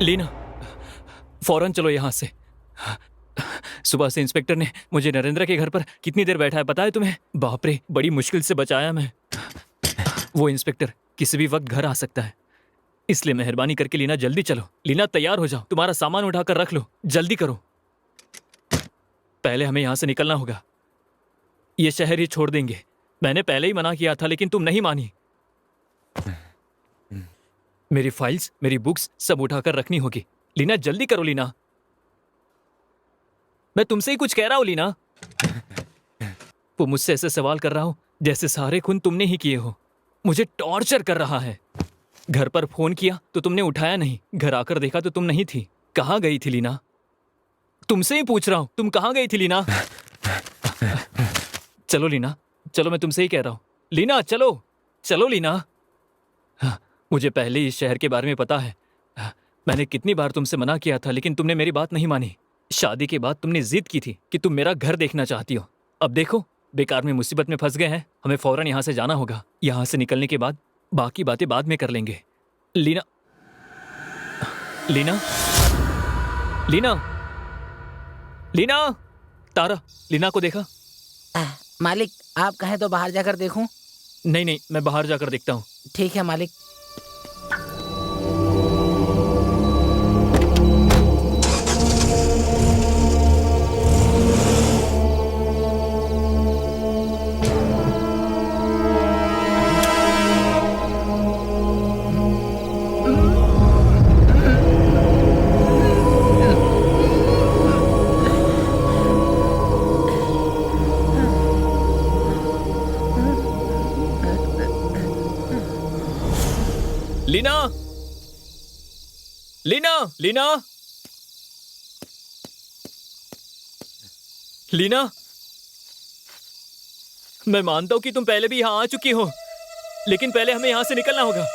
लीना, फौरन चलो यहाँ से। सुबह से इंस्पेक्टर ने मुझे नरेंद्र के घर पर कितनी देर बैठा है पता है तुम्हें? बाप रे, बड़ी मुश्किल से बचाया मैं। वो इंस्पेक्टर किसी भी वक्त घर आ सकता है, इसलिए मेहरबानी करके लीना जल्दी चलो। लीना तैयार हो जाओ, तुम्हारा सामान उठाकर रख लो, जल्दी करो। पहले हमें यहाँ से निकलना होगा, ये शहर ही छोड़ देंगे। मैंने पहले ही मना किया था लेकिन तुम नहीं मानी। मेरी फाइल्स, मेरी बुक्स सब उठाकर रखनी होगी। लीना जल्दी करो लीना, मैं तुमसे ही कुछ कह रहा हूं लीना। वो मुझसे ऐसे सवाल कर रहा हूं जैसे सारे खून तुमने ही किए हो। मुझे टॉर्चर कर रहा है। घर पर फोन किया तो तुमने उठाया नहीं, घर आकर देखा तो तुम नहीं थी। कहाँ गई थी लीना? तुमसे ही पूछ रहा हूं, तुम कहाँ गई थी लीना? चलो लीना, चलो, मैं तुमसे ही कह रहा हूं। लीना चलो, चलो लीना। मुझे पहले इस शहर के बारे में पता है। मैंने कितनी बार तुमसे मना किया था लेकिन तुमने मेरी बात नहीं मानी। शादी के बाद तुमने जिद की थी कि तुम मेरा घर देखना चाहती हो। अब देखो, बेकार में मुसीबत में फंस गए हैं। हमें फौरन यहाँ से जाना होगा। यहाँ से निकलने के बाद बाकी बातें बाद में कर लेंगे। लीना, लीना, लीना, लीना। तारा, लीना को देखा? मालिक, आप कहें तो बाहर जाकर देखूं? नहीं नहीं, मैं बाहर जाकर देखता हूँ। ठीक है मालिक। लीना, लीना, लीना, लीना। मैं मानता हूं कि तुम पहले भी यहां आ चुकी हो, लेकिन पहले हमें यहां से निकलना होगा।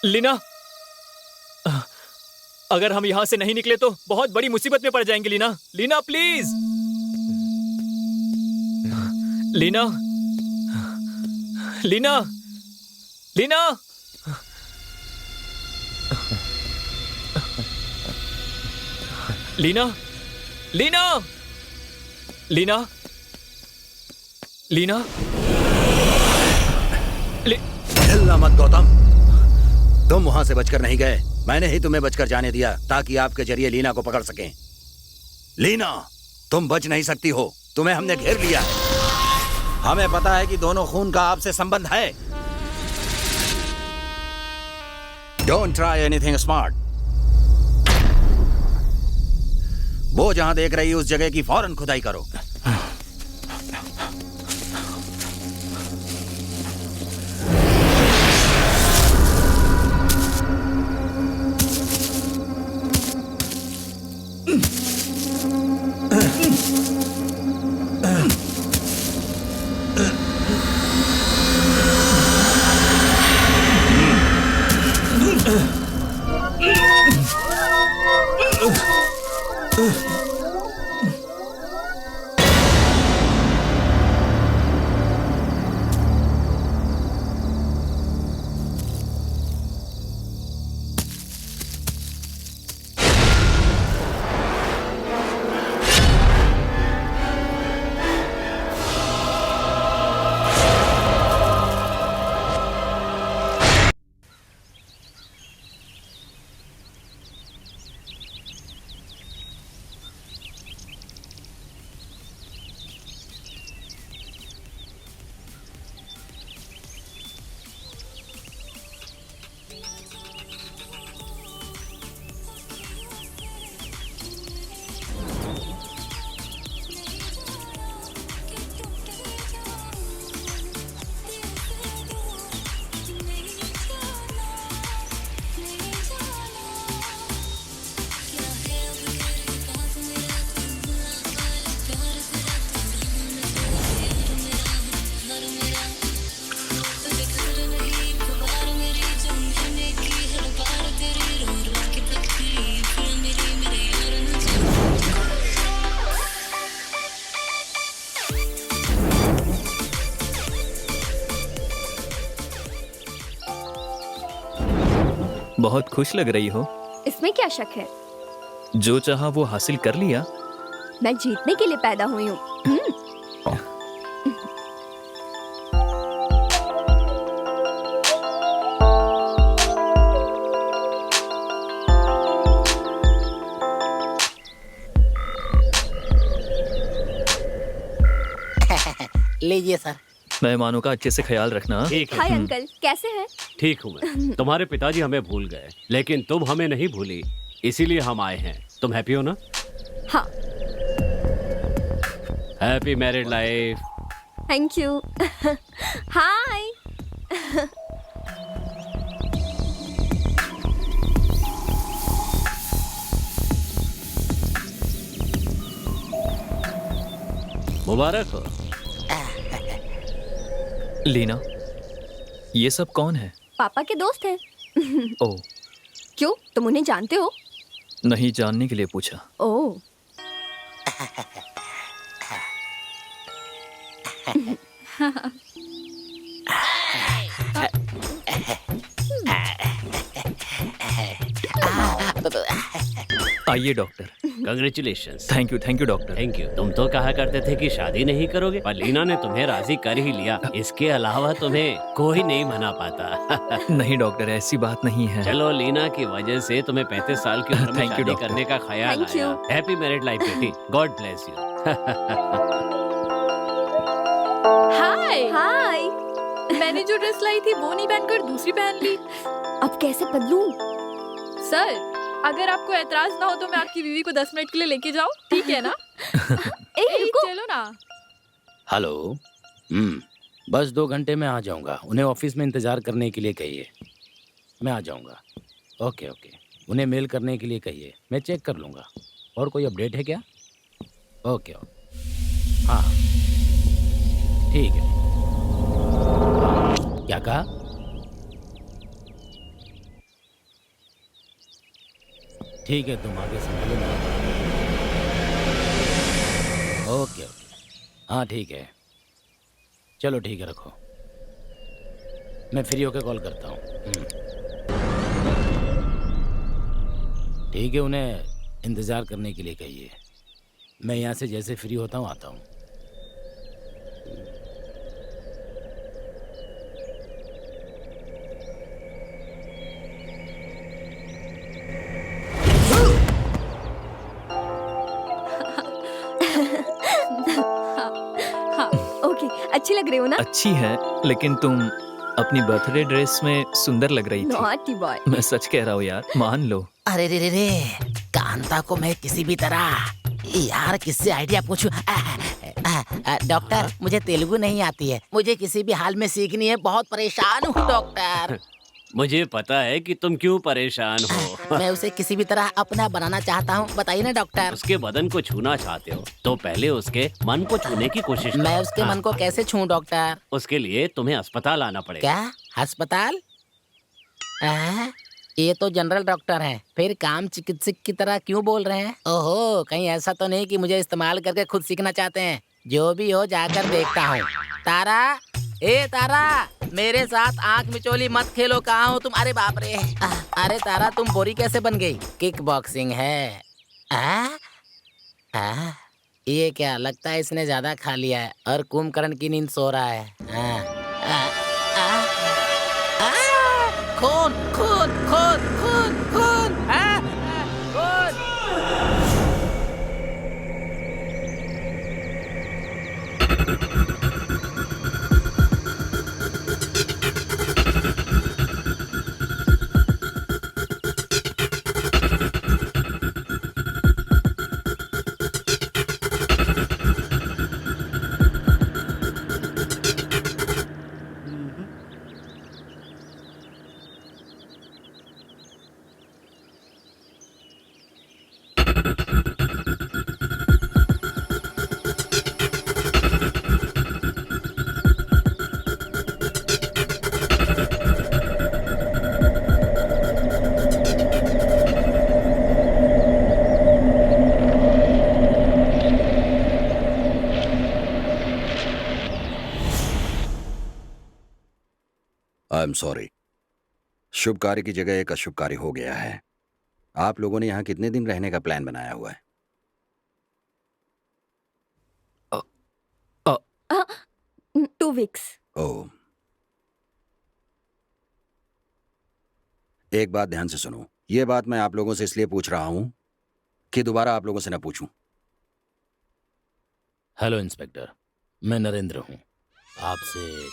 लीना, अगर हम यहां से नहीं निकले तो बहुत बड़ी मुसीबत में पड़ जाएंगे। लीना, लीना प्लीज। लीना, लीना, लीना। लीना, लीना, लीना, लीना। चिल्ला मत गौतम, तुम वहां से बचकर नहीं गए। मैंने ही तुम्हें बचकर जाने दिया ताकि आपके जरिए लीना को पकड़ सकें। लीना, तुम बच नहीं सकती हो, तुम्हें हमने घेर लिया है। हमें पता है कि दोनों खून का आपसे संबंध है। Don't try anything smart. वो जहां देख रही है उस जगह की फौरन खुदाई करो। बहुत खुश लग रही हो। इसमें क्या शक है? जो चाहा वो हासिल कर लिया। मैं जीतने के लिए पैदा हुई हूँ। लीजिए सर। मेहमानों का अच्छे से ख्याल रखना। ठीक है। हाय अंकल, कैसे हैं? ठीक हूँ मैं। तुम्हारे पिताजी हमें भूल गए, लेकिन तुम हमें नहीं भूली, इसीलिए हम आए हैं। तुम हैप्पी हो ना? हाँ। Happy married life. Thank you. Hi. मुबारक हो। लीना, ये सब कौन है? पापा के दोस्त हैं। ओ, क्यों, तुम उन्हें जानते हो? नहीं, जानने के लिए पूछा। ओह। आइए doctor. Congratulations. Thank you doctor. Thank you. तुम तो कहा करते थे कि शादी नहीं करोगे, पर लीना ने तुम्हें राजी कर ही लिया। इसके अलावा तुम्हें कोई नहीं मना पाता। नहीं डॉक्टर, ऐसी बात नहीं है। चलो, लीना की वजह से तुम्हें 35 साल की उम्र में Thank you, शादी doctor. करने का ख्याल Thank you. आया। हैप्पी मैरिड लाइफ बेटी। God bless you. Hi. Hi. मैंने जो ड्रेस लाई थी वो नहीं पहनकर दूसरी पहन ली। अब कैसे बदलूं? सर, अगर आपको एतराज ना हो तो मैं आपकी बीवी को 10 मिनट के लिए लेके जाऊं, ठीक है ना? ए, ए, रुको। चलो ना। हेलो। बस 2 घंटे में आ जाऊंगा। उन्हें ऑफिस में इंतजार करने के लिए कहिए। मैं आ जाऊंगा। Okay okay. उन्हें मेल करने के लिए कहिए, मैं चेक कर लूंगा। और कोई अपडेट है क्या? Okay okay. हाँ, ठीक है। क्या कहा? ठीक है, तुम आगे संभालो ना। Okay okay. हाँ ठीक है, चलो ठीक है, रखो। मैं फ्री होकर कॉल करता हूँ। ठीक है, उन्हें इंतज़ार करने के लिए कहिए। मैं यहाँ से जैसे फ्री होता हूँ आता हूँ। ओके, अच्छी लग रही हो ना? अच्छी है, लेकिन तुम अपनी बर्थडे ड्रेस में सुंदर लग रही थी। Naughty boy. मैं सच कह रहा हूँ यार, मान लो। अरे रे रे रे, कांता को मैं किसी भी तरह यार किससे आइडिया पूछूं? डॉक्टर, मुझे तेलुगु नहीं आती है, मुझे किसी भी हाल में सीखनी है। बहुत परेशान हूँ डॉक्टर। मुझे पता है कि तुम क्यों परेशान हो। मैं उसे किसी भी तरह अपना बनाना चाहता हूँ, बताइए ना डॉक्टर। उसके बदन को छूना चाहते हो तो पहले उसके मन को छूने की कोशिश करो। मैं उसके मन को कैसे छूं डॉक्टर? उसके लिए तुम्हें अस्पताल आना पड़ेगा। क्या अस्पताल? ये तो जनरल डॉक्टर हैं, फिर काम चिकित्सक की तरह क्यों बोल रहे हैं? ओहो, कहीं ऐसा तो नहीं कि मुझे इस्तेमाल करके खुद सीखना चाहते हैं? जो भी हो, जाकर देखता हूँ। तारा, ए तारा, मेरे साथ आंख मिचोली मत खेलो। कहाँ हो तुम? अरे बाप रे। अरे तारा, तुम बोरी कैसे बन गई? किक बॉक्सिंग है। ये क्या लगता है, इसने ज्यादा खा लिया है और कुंभकर्ण की नींद सो रहा है। खून खून खून खून खून खून। I am sorry. शुभ कार्य की जगह एक अशुभ कार्य हो गया है। आप लोगों ने यहाँ कितने दिन रहने का प्लान बनाया हुआ है? 2 वीक्स। ओह, एक बात ध्यान से सुनो। ये बात मैं आप लोगों से इसलिए पूछ रहा हूं कि दोबारा आप लोगों से न पूछूं। हेलो इंस्पेक्टर, मैं नरेंद्र हूँ। आपसे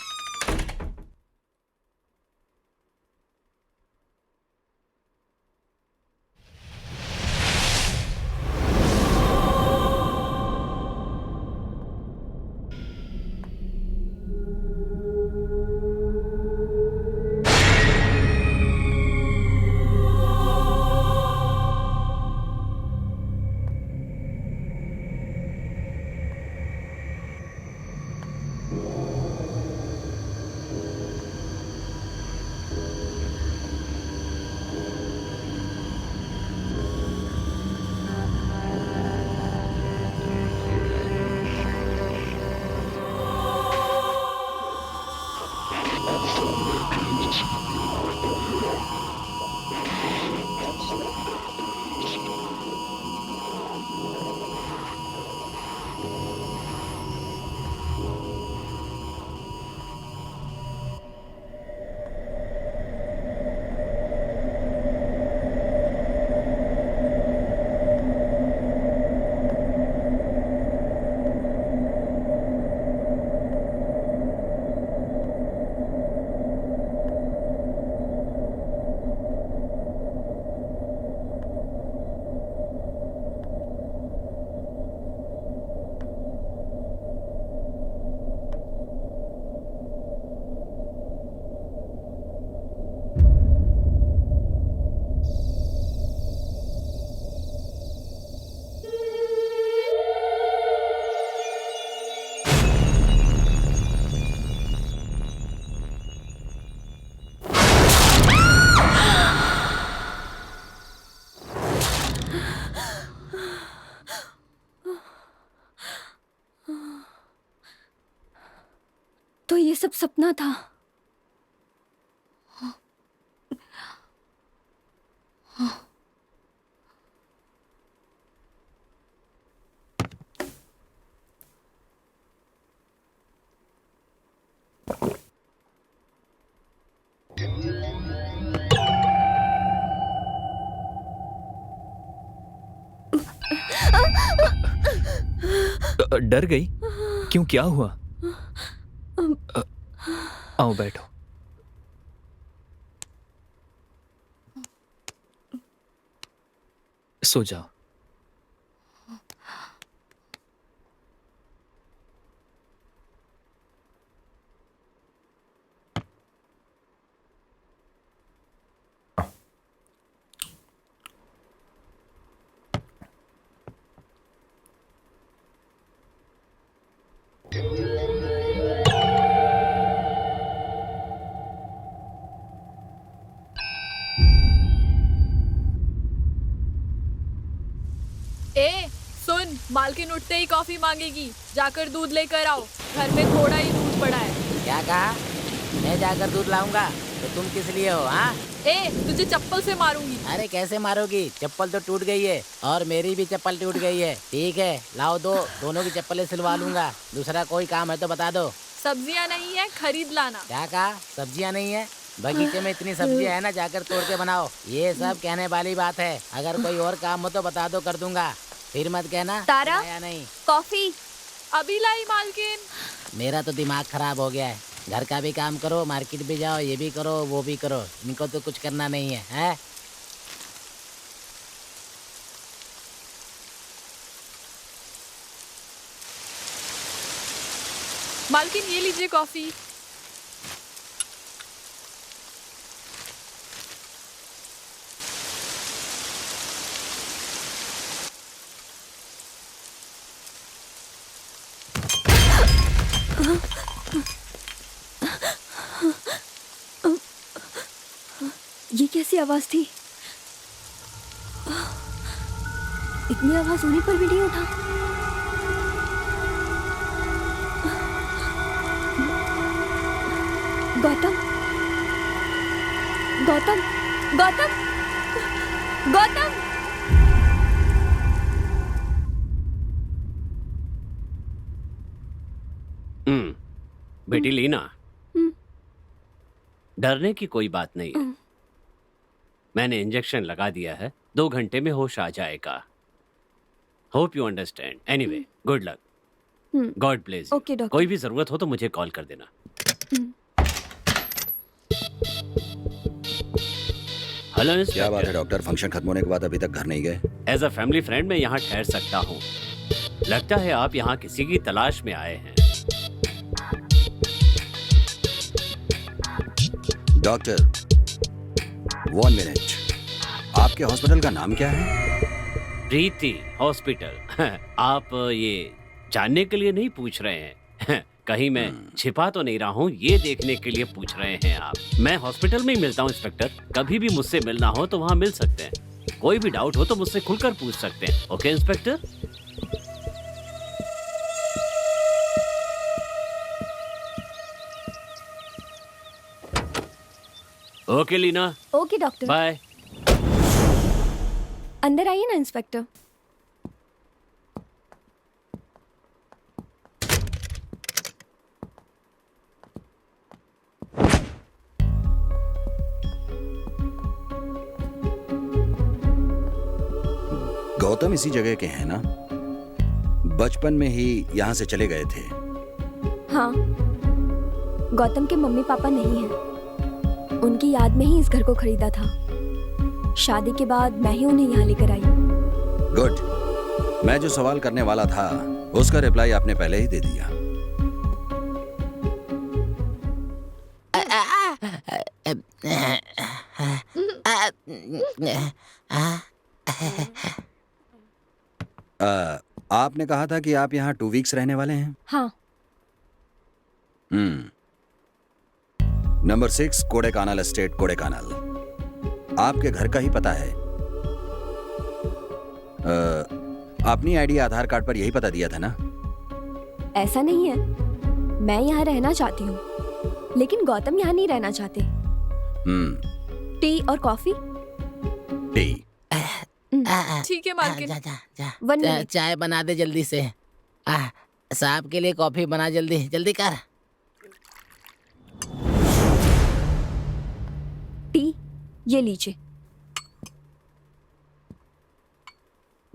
तो ये सब सपना था। डर गई? क्यों, क्या हुआ? आओ बैठो। सो जाओ। ए सुन, मालकिन उठते ही कॉफी मांगेगी, जाकर दूध लेकर आओ। घर में थोड़ा ही दूध पड़ा है। क्या कहा? मैं जाकर दूध लाऊंगा? तो तुम किस लिए हो? हाँ, ए तुझे चप्पल से मारूंगी। अरे कैसे मारोगी? चप्पल तो टूट गई है और मेरी भी चप्पल टूट गई है। ठीक है, लाओ दो, दोनों की चप्पलें सिलवा लूंगा। दूसरा कोई काम है तो बता दो। सब्जियां नहीं है, खरीद लाना। क्या कहा? सब्जियां नहीं है? बगीचे में इतनी सब्जियां है ना, जाकर तोड़ के बनाओ। ये सब कहने वाली बात है। अगर कोई और काम हो तो बता दो, कर दूंगा। फिर मत कहना तारा? आया नहीं। कॉफी। अभी लाई मालकिन। मेरा तो दिमाग खराब हो गया है। घर का भी काम करो, मार्केट भी जाओ, ये भी करो, वो भी करो। इनको तो कुछ करना नहीं है, हैं? मालकिन ये लीजिए कॉफी। ये कैसी आवाज थी? इतनी आवाज होने पर भी नहीं उठा। गौतम, गौतम गौतम गौतम बेटी लीना, हम्म। डरने की कोई बात नहीं है। मैंने इंजेक्शन लगा दिया है, 2 घंटे में होश आ जाएगा। Hope you understand. Anyway, good luck. God bless. Okay doctor. कोई भी जरूरत हो तो मुझे कॉल कर देना। हेलो क्या बात है इंस्पेक्टर, डॉक्टर? फंक्शन खत्म होने के बाद अभी तक घर नहीं गए? एज अ फैमिली फ्रेंड मैं यहाँ ठहर सकता हूँ। लगता है आप यहाँ किसी की तलाश में आए हैं। डॉक्टर 1 मिनट, आपके हॉस्पिटल का नाम क्या है? प्रीति हॉस्पिटल। आप ये जानने के लिए नहीं पूछ रहे हैं? कहीं मैं छिपा तो नहीं रहा हूँ, ये देखने के लिए पूछ रहे हैं आप? मैं हॉस्पिटल में ही मिलता हूँ इंस्पेक्टर। कभी भी मुझसे मिलना हो तो वहाँ मिल सकते हैं। कोई भी डाउट हो तो मुझसे खुलकर पूछ सकते हैं। Okay inspector? Okay Leena, okay doctor. Bye. अंदर आइए ना इंस्पेक्टर। गौतम इसी जगह के हैं ना? बचपन में ही यहाँ से चले गए थे। हाँ, गौतम के मम्मी पापा नहीं हैं। उनकी याद में ही इस घर को खरीदा था। शादी के बाद मैं ही उन्हें यहाँ लेकर आई। गुड। मैं जो सवाल करने वाला था उसका रिप्लाई आपने पहले ही दे दिया। आपने कहा था कि आप यहाँ 2 वीक्स रहने वाले हैं। हाँ। Number 6 Kodaikanal estate, Kodaikanal. आपके घर का ही पता है। अपनी आईडी आधार कार्ड पर यही पता दिया था ना? ऐसा नहीं है, मैं यहाँ रहना चाहती हूँ, लेकिन गौतम यहाँ नहीं रहना चाहते। टी और कॉफी? टी। ठीक है मालकिन। जा जा जा 1 मिनट। चाय बना दे जल्दी से। साहब के लिए कॉफी बना, जल्दी जल्दी कर। टी ये लीजिए।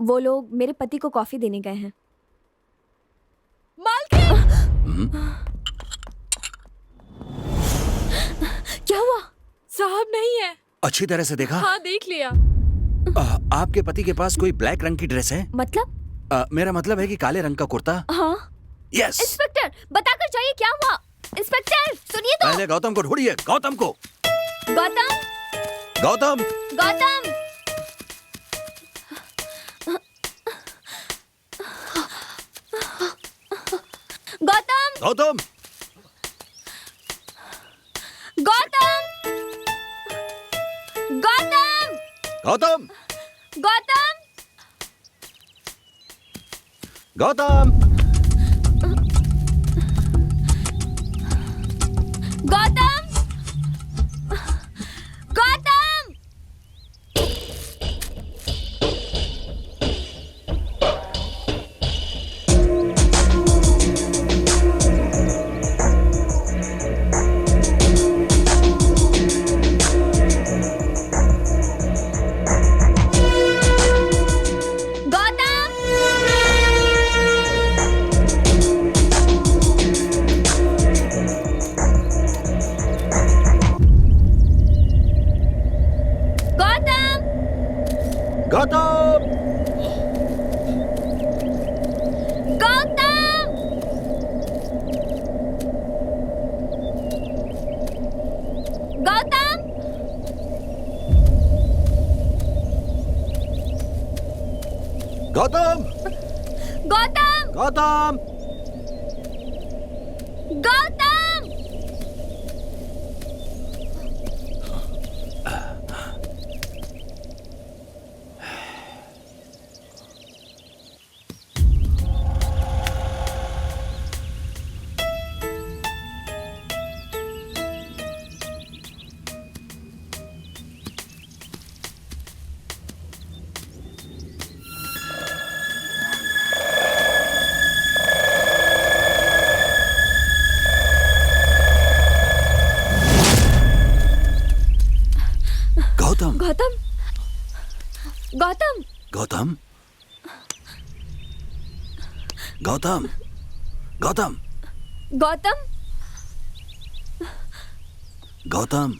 वो लोग मेरे पति को कॉफी देने गए हैं। मालकिन, क्या हुआ? साहब नहीं है। अच्छी तरह से देखा? हाँ देख लिया। आपके पति के पास कोई ब्लैक रंग की ड्रेस है? मतलब? मेरा मतलब है कि काले रंग का कुर्ता। हाँ। यस। इंस्पेक्टर बताकर जाइए क्या हुआ। इंस्पेक्टर सुनिए तो। पहले गौतम को ढूंढिए। गौतम को। गौतम गौतम। गौतम गौतम गौतम। गौतम गौतम गौतम। गौतम गौतम। गौतम गौतम गौतम। गौतम गौतम गौतम। गौतम गौतम। गौतम गौतम, गौतम, गौतम, गौतम, गौतम, गौतम, गौतम।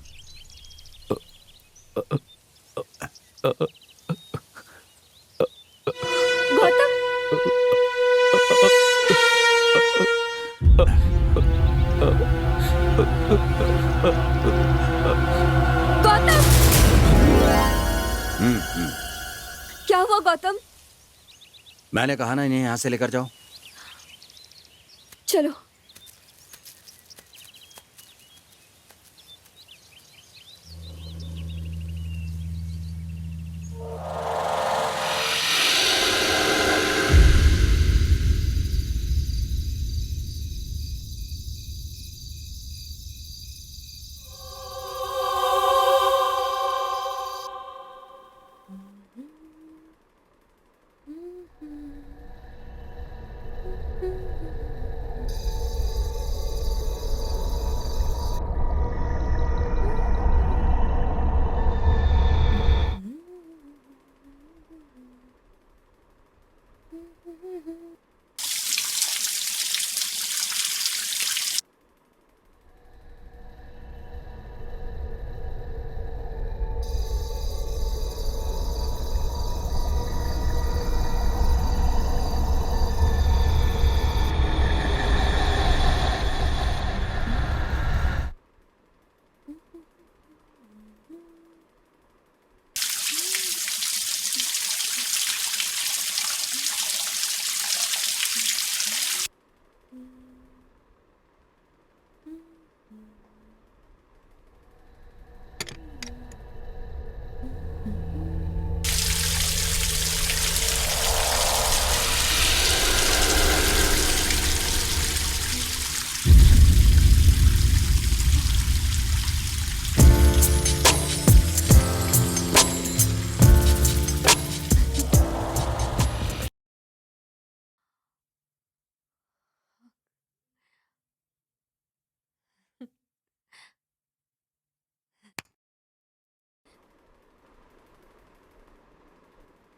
गौतम, गौतम, क्या हुआ गौतम? मैंने कहा ना इन्हें यहाँ से लेकर जाओ। चलो।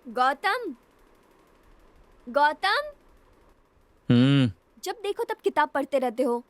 गौतम, गौतम, जब देखो तब किताब पढ़ते रहते हो।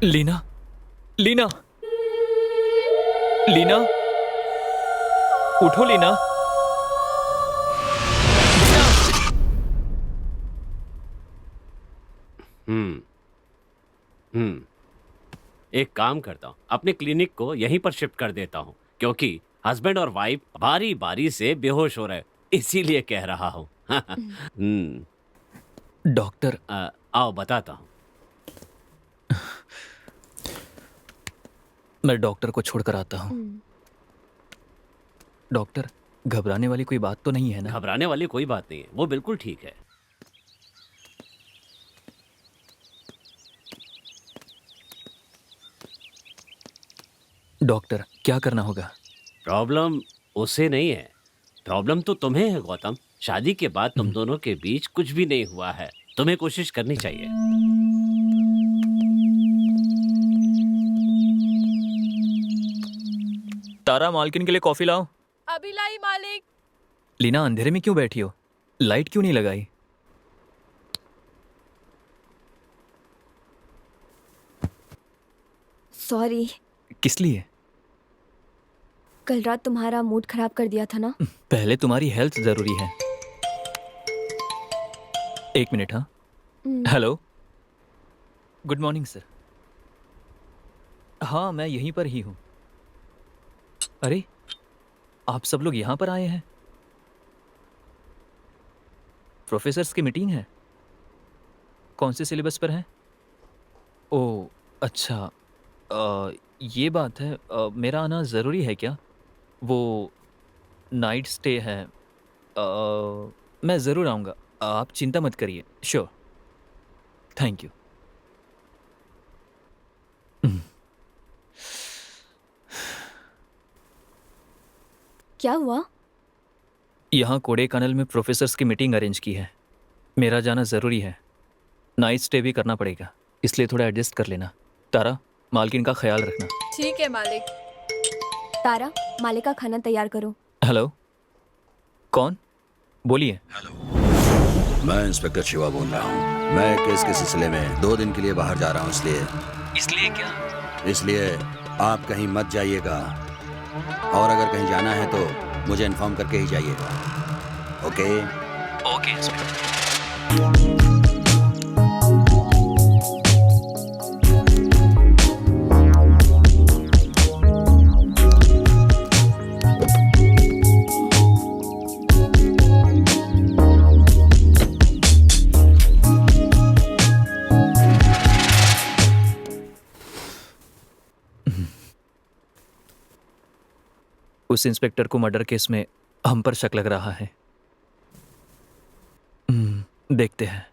लीना, लीना, लीना, उठो लीना। एक काम करता हूँ, अपने क्लिनिक को यहीं पर शिफ्ट कर देता हूँ, क्योंकि हस्बैंड और वाइफ बारी बारी से बेहोश हो रहे, इसीलिए कह रहा हूँ। डॉक्टर, आओ बताता हूँ। मैं डॉक्टर को छोड़कर आता हूँ। डॉक्टर, घबराने वाली कोई बात तो नहीं है ना? घबराने वाली कोई बात नहीं है, वो बिल्कुल ठीक है। डॉक्टर, क्या करना होगा? प्रॉब्लम उसे नहीं है, प्रॉब्लम तो तुम्हें है गौतम। शादी के बाद तुम दोनों के बीच कुछ भी नहीं हुआ है, तुम्हें कोशिश करनी चाहिए। तारा, मालकिन के लिए कॉफी लाओ। अभी लाई मालिक। लीना, अंधेरे में क्यों बैठी हो? लाइट क्यों नहीं लगाई? सॉरी। किस लिए? कल रात तुम्हारा मूड खराब कर दिया था ना। पहले तुम्हारी हेल्थ जरूरी है। एक मिनट। हाँ, हेलो, गुड मॉर्निंग सर। हाँ, मैं यहीं पर ही हूँ। अरे, आप सब लोग यहाँ पर आए हैं? प्रोफेसर्स की मीटिंग है? कौन से सिलेबस पर है? ओह, अच्छा। ये बात है, मेरा आना ज़रूरी है क्या? वो नाइट स्टे है। मैं ज़रूर आऊँगा, आप चिंता मत करिए। Sure, thank you. क्या हुआ? यहाँ कोडेकनाल में प्रोफेसर्स की मीटिंग अरेंज की है। मेरा जाना ज़रूरी है, नाइट स्टे भी करना पड़ेगा, इसलिए थोड़ा एडजस्ट कर लेना। तारा, मालकिन का ख्याल रखना। ठीक है मालिक। तारा, मालिक का खाना तैयार करो। हेलो, कौन? बोलिए। मैं इंस्पेक्टर शिवा बोल रहा हूँ। मैं केस के सिलसिले में 2 दिन के लिए बाहर जा रहा हूँ, इसलिए क्या? इसलिए आप कहीं मत जाइएगा, और अगर कहीं जाना है तो मुझे इन्फॉर्म करके ही जाइएगा। ओके? Okay inspector. उस इंस्पेक्टर को मर्डर केस में हम पर शक लग रहा है। देखते हैं।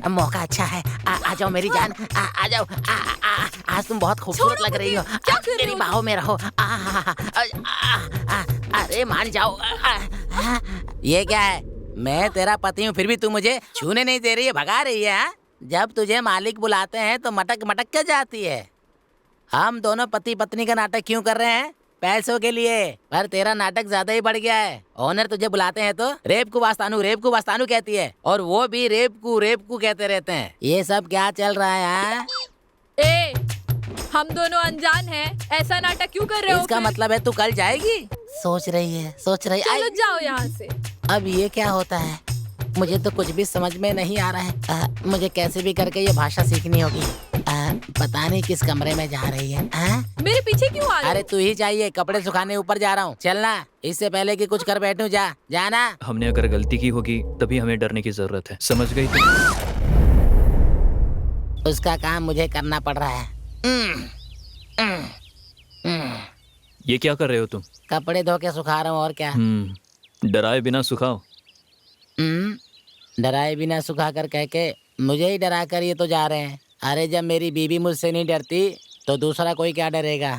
मौका अच्छा है। आ जाओ मेरी जान, आ जाओ। आज तुम बहुत खूबसूरत लग रही हो। मेरी बाहों में रहो। अरे मान जाओ। ये क्या है? मैं तेरा पति हूँ, फिर भी तू मुझे छूने नहीं दे रही है, भगा रही है। हाँ? जब तुझे मालिक बुलाते हैं तो मटक मटक के जाती है। हम दोनों पति पत्नी का नाटक क्यों कर रहे हैं? पैसों के लिए। पर तेरा नाटक ज्यादा ही बढ़ गया है। ओनर तुझे बुलाते हैं तो रेप को वास्तानू कहती है, और वो भी रेप को कहते रहते हैं। ये सब क्या चल रहा है? हाँ? ए, हम दोनों अनजान हैं, ऐसा नाटक क्यों कर रहे हो? इसका फिर? मतलब है तू कल जाएगी? सोच रही है। चलो जाओ यहाँ से। अब ये क्या होता है? मुझे तो कुछ भी समझ में नहीं आ रहा है। मुझे कैसे भी करके ये भाषा सीखनी होगी। पता नहीं किस कमरे में जा रही है। मेरे पीछे क्यों आ रहे हो? अरे तू ही चाहिए, कपड़े सुखाने ऊपर जा रहा हूँ। चलना, इससे पहले कि कुछ कर बैठूं। जाना। हमने अगर गलती की होगी तभी हमें डरने की जरूरत है, समझ गई तुम? उसका काम मुझे करना पड़ रहा है। ये क्या कर रहे हो तुम? कपड़े धो के सुखा रहा हूँ, और क्या। डराए बिना सुखाओ। डराए बिना सुखा कर कह के मुझे ही डरा कर ये तो जा रहे हैं। अरे जब मेरी बीवी मुझसे नहीं डरती तो दूसरा कोई क्या डरेगा?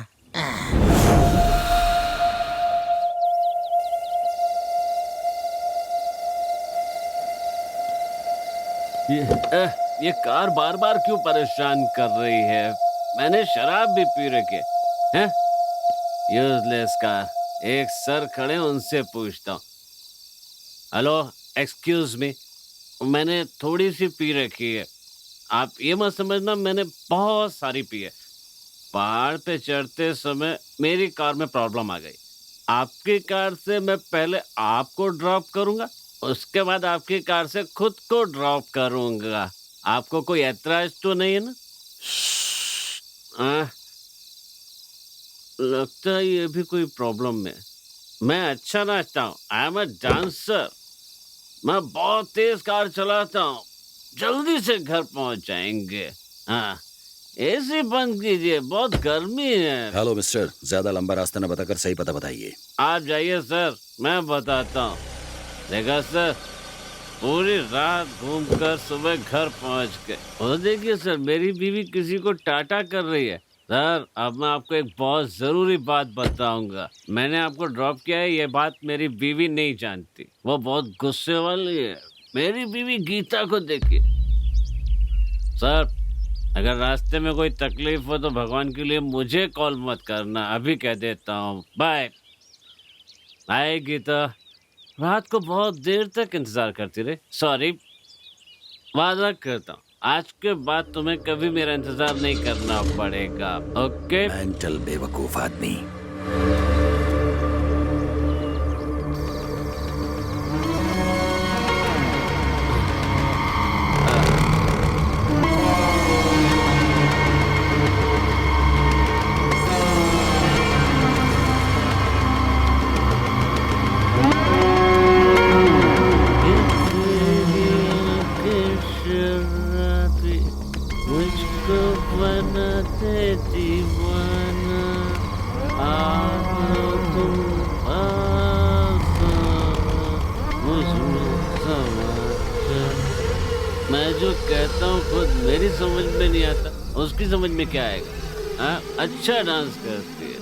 ये कार बार बार क्यों परेशान कर रही है? मैंने शराब भी पी रखी है। Useless car. एक सर खड़े, उनसे पूछता हूँ। हेलो, एक्सक्यूज मी, मैंने थोड़ी सी पी रखी है। आप ये मत समझना मैंने बहुत सारी पी है। पहाड़ पे चढ़ते समय मेरी कार में प्रॉब्लम आ गई। आपकी कार से मैं पहले आपको ड्रॉप करूंगा, उसके बाद आपकी कार से खुद को ड्रॉप करूंगा। आपको कोई ऐतराज तो नहीं है ना? लगता है ये भी कोई प्रॉब्लम है। मैं अच्छा नाचता हूँ, आई एम अ डांसर। मैं बहुत तेज कार चलाता हूँ, जल्दी से घर पहुंच जाएंगे। हाँ, एसी बंद कीजिए, बहुत गर्मी है। हेलो मिस्टर, ज्यादा लंबा रास्ता न बताकर सही पता बताइए। आप जाइए सर, मैं बताता हूँ। देखा सर, पूरी रात घूमकर सुबह घर पहुंच गए। और देखिए सर, मेरी बीवी किसी को टाटा कर रही है। सर, अब मैं आपको एक बहुत जरूरी बात बताऊंगा। मैंने आपको ड्रॉप किया है, ये बात मेरी बीवी नहीं जानती। वो बहुत गुस्से वाली है। मेरी बीवी गीता को देखिए। सर, अगर रास्ते में कोई तकलीफ हो तो भगवान के लिए मुझे कॉल मत करना, अभी कह देता हूँ। Bye bye. गीता रात को बहुत देर तक इंतजार करती रही। सॉरी, वादा करता हूँ आज के बाद तुम्हें कभी मेरा इंतजार नहीं करना पड़ेगा। ओके? मेंटल बेवकूफ आदमी। तुम पास मुझमें समा जा। मैं जो कहता हूँ खुद मेरी समझ में नहीं आता, उसकी समझ में क्या आएगा? हाँ, अच्छा डांस करती है।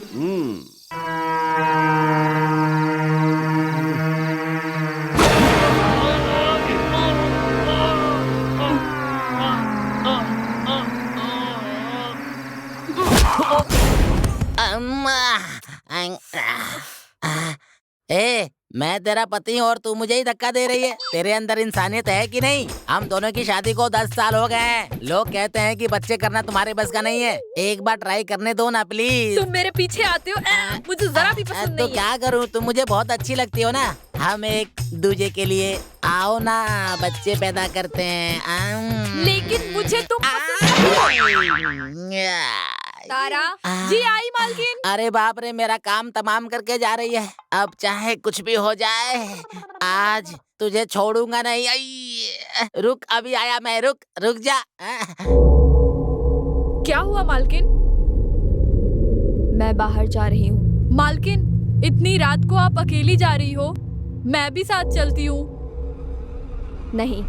मैं तेरा पति हूँ और तू मुझे ही धक्का दे रही है। तेरे अंदर इंसानियत है कि नहीं? हम दोनों की शादी को 10 साल हो गए हैं। लोग कहते हैं कि बच्चे करना तुम्हारे बस का नहीं है। एक बार ट्राई करने दो ना प्लीज। तुम मेरे पीछे आते हो, मुझे जरा भी पसंद तो नहीं है। क्या करूँ, तुम मुझे बहुत अच्छी लगती हो ना। हम एक दूजे के लिए आओ ना, बच्चे पैदा करते हैं। लेकिन मुझे तुम तारा जी आई मालकिन। अरे बाप रे, मेरा काम तमाम करके जा रही है। अब चाहे कुछ भी हो जाए, आज तुझे छोड़ूंगा नहीं। रुक, अभी आया मैं। रुक जा। क्या हुआ मालकिन? मैं बाहर जा रही हूँ। मालकिन, इतनी रात को आप अकेली जा रही हो? मैं भी साथ चलती हूँ। नहीं,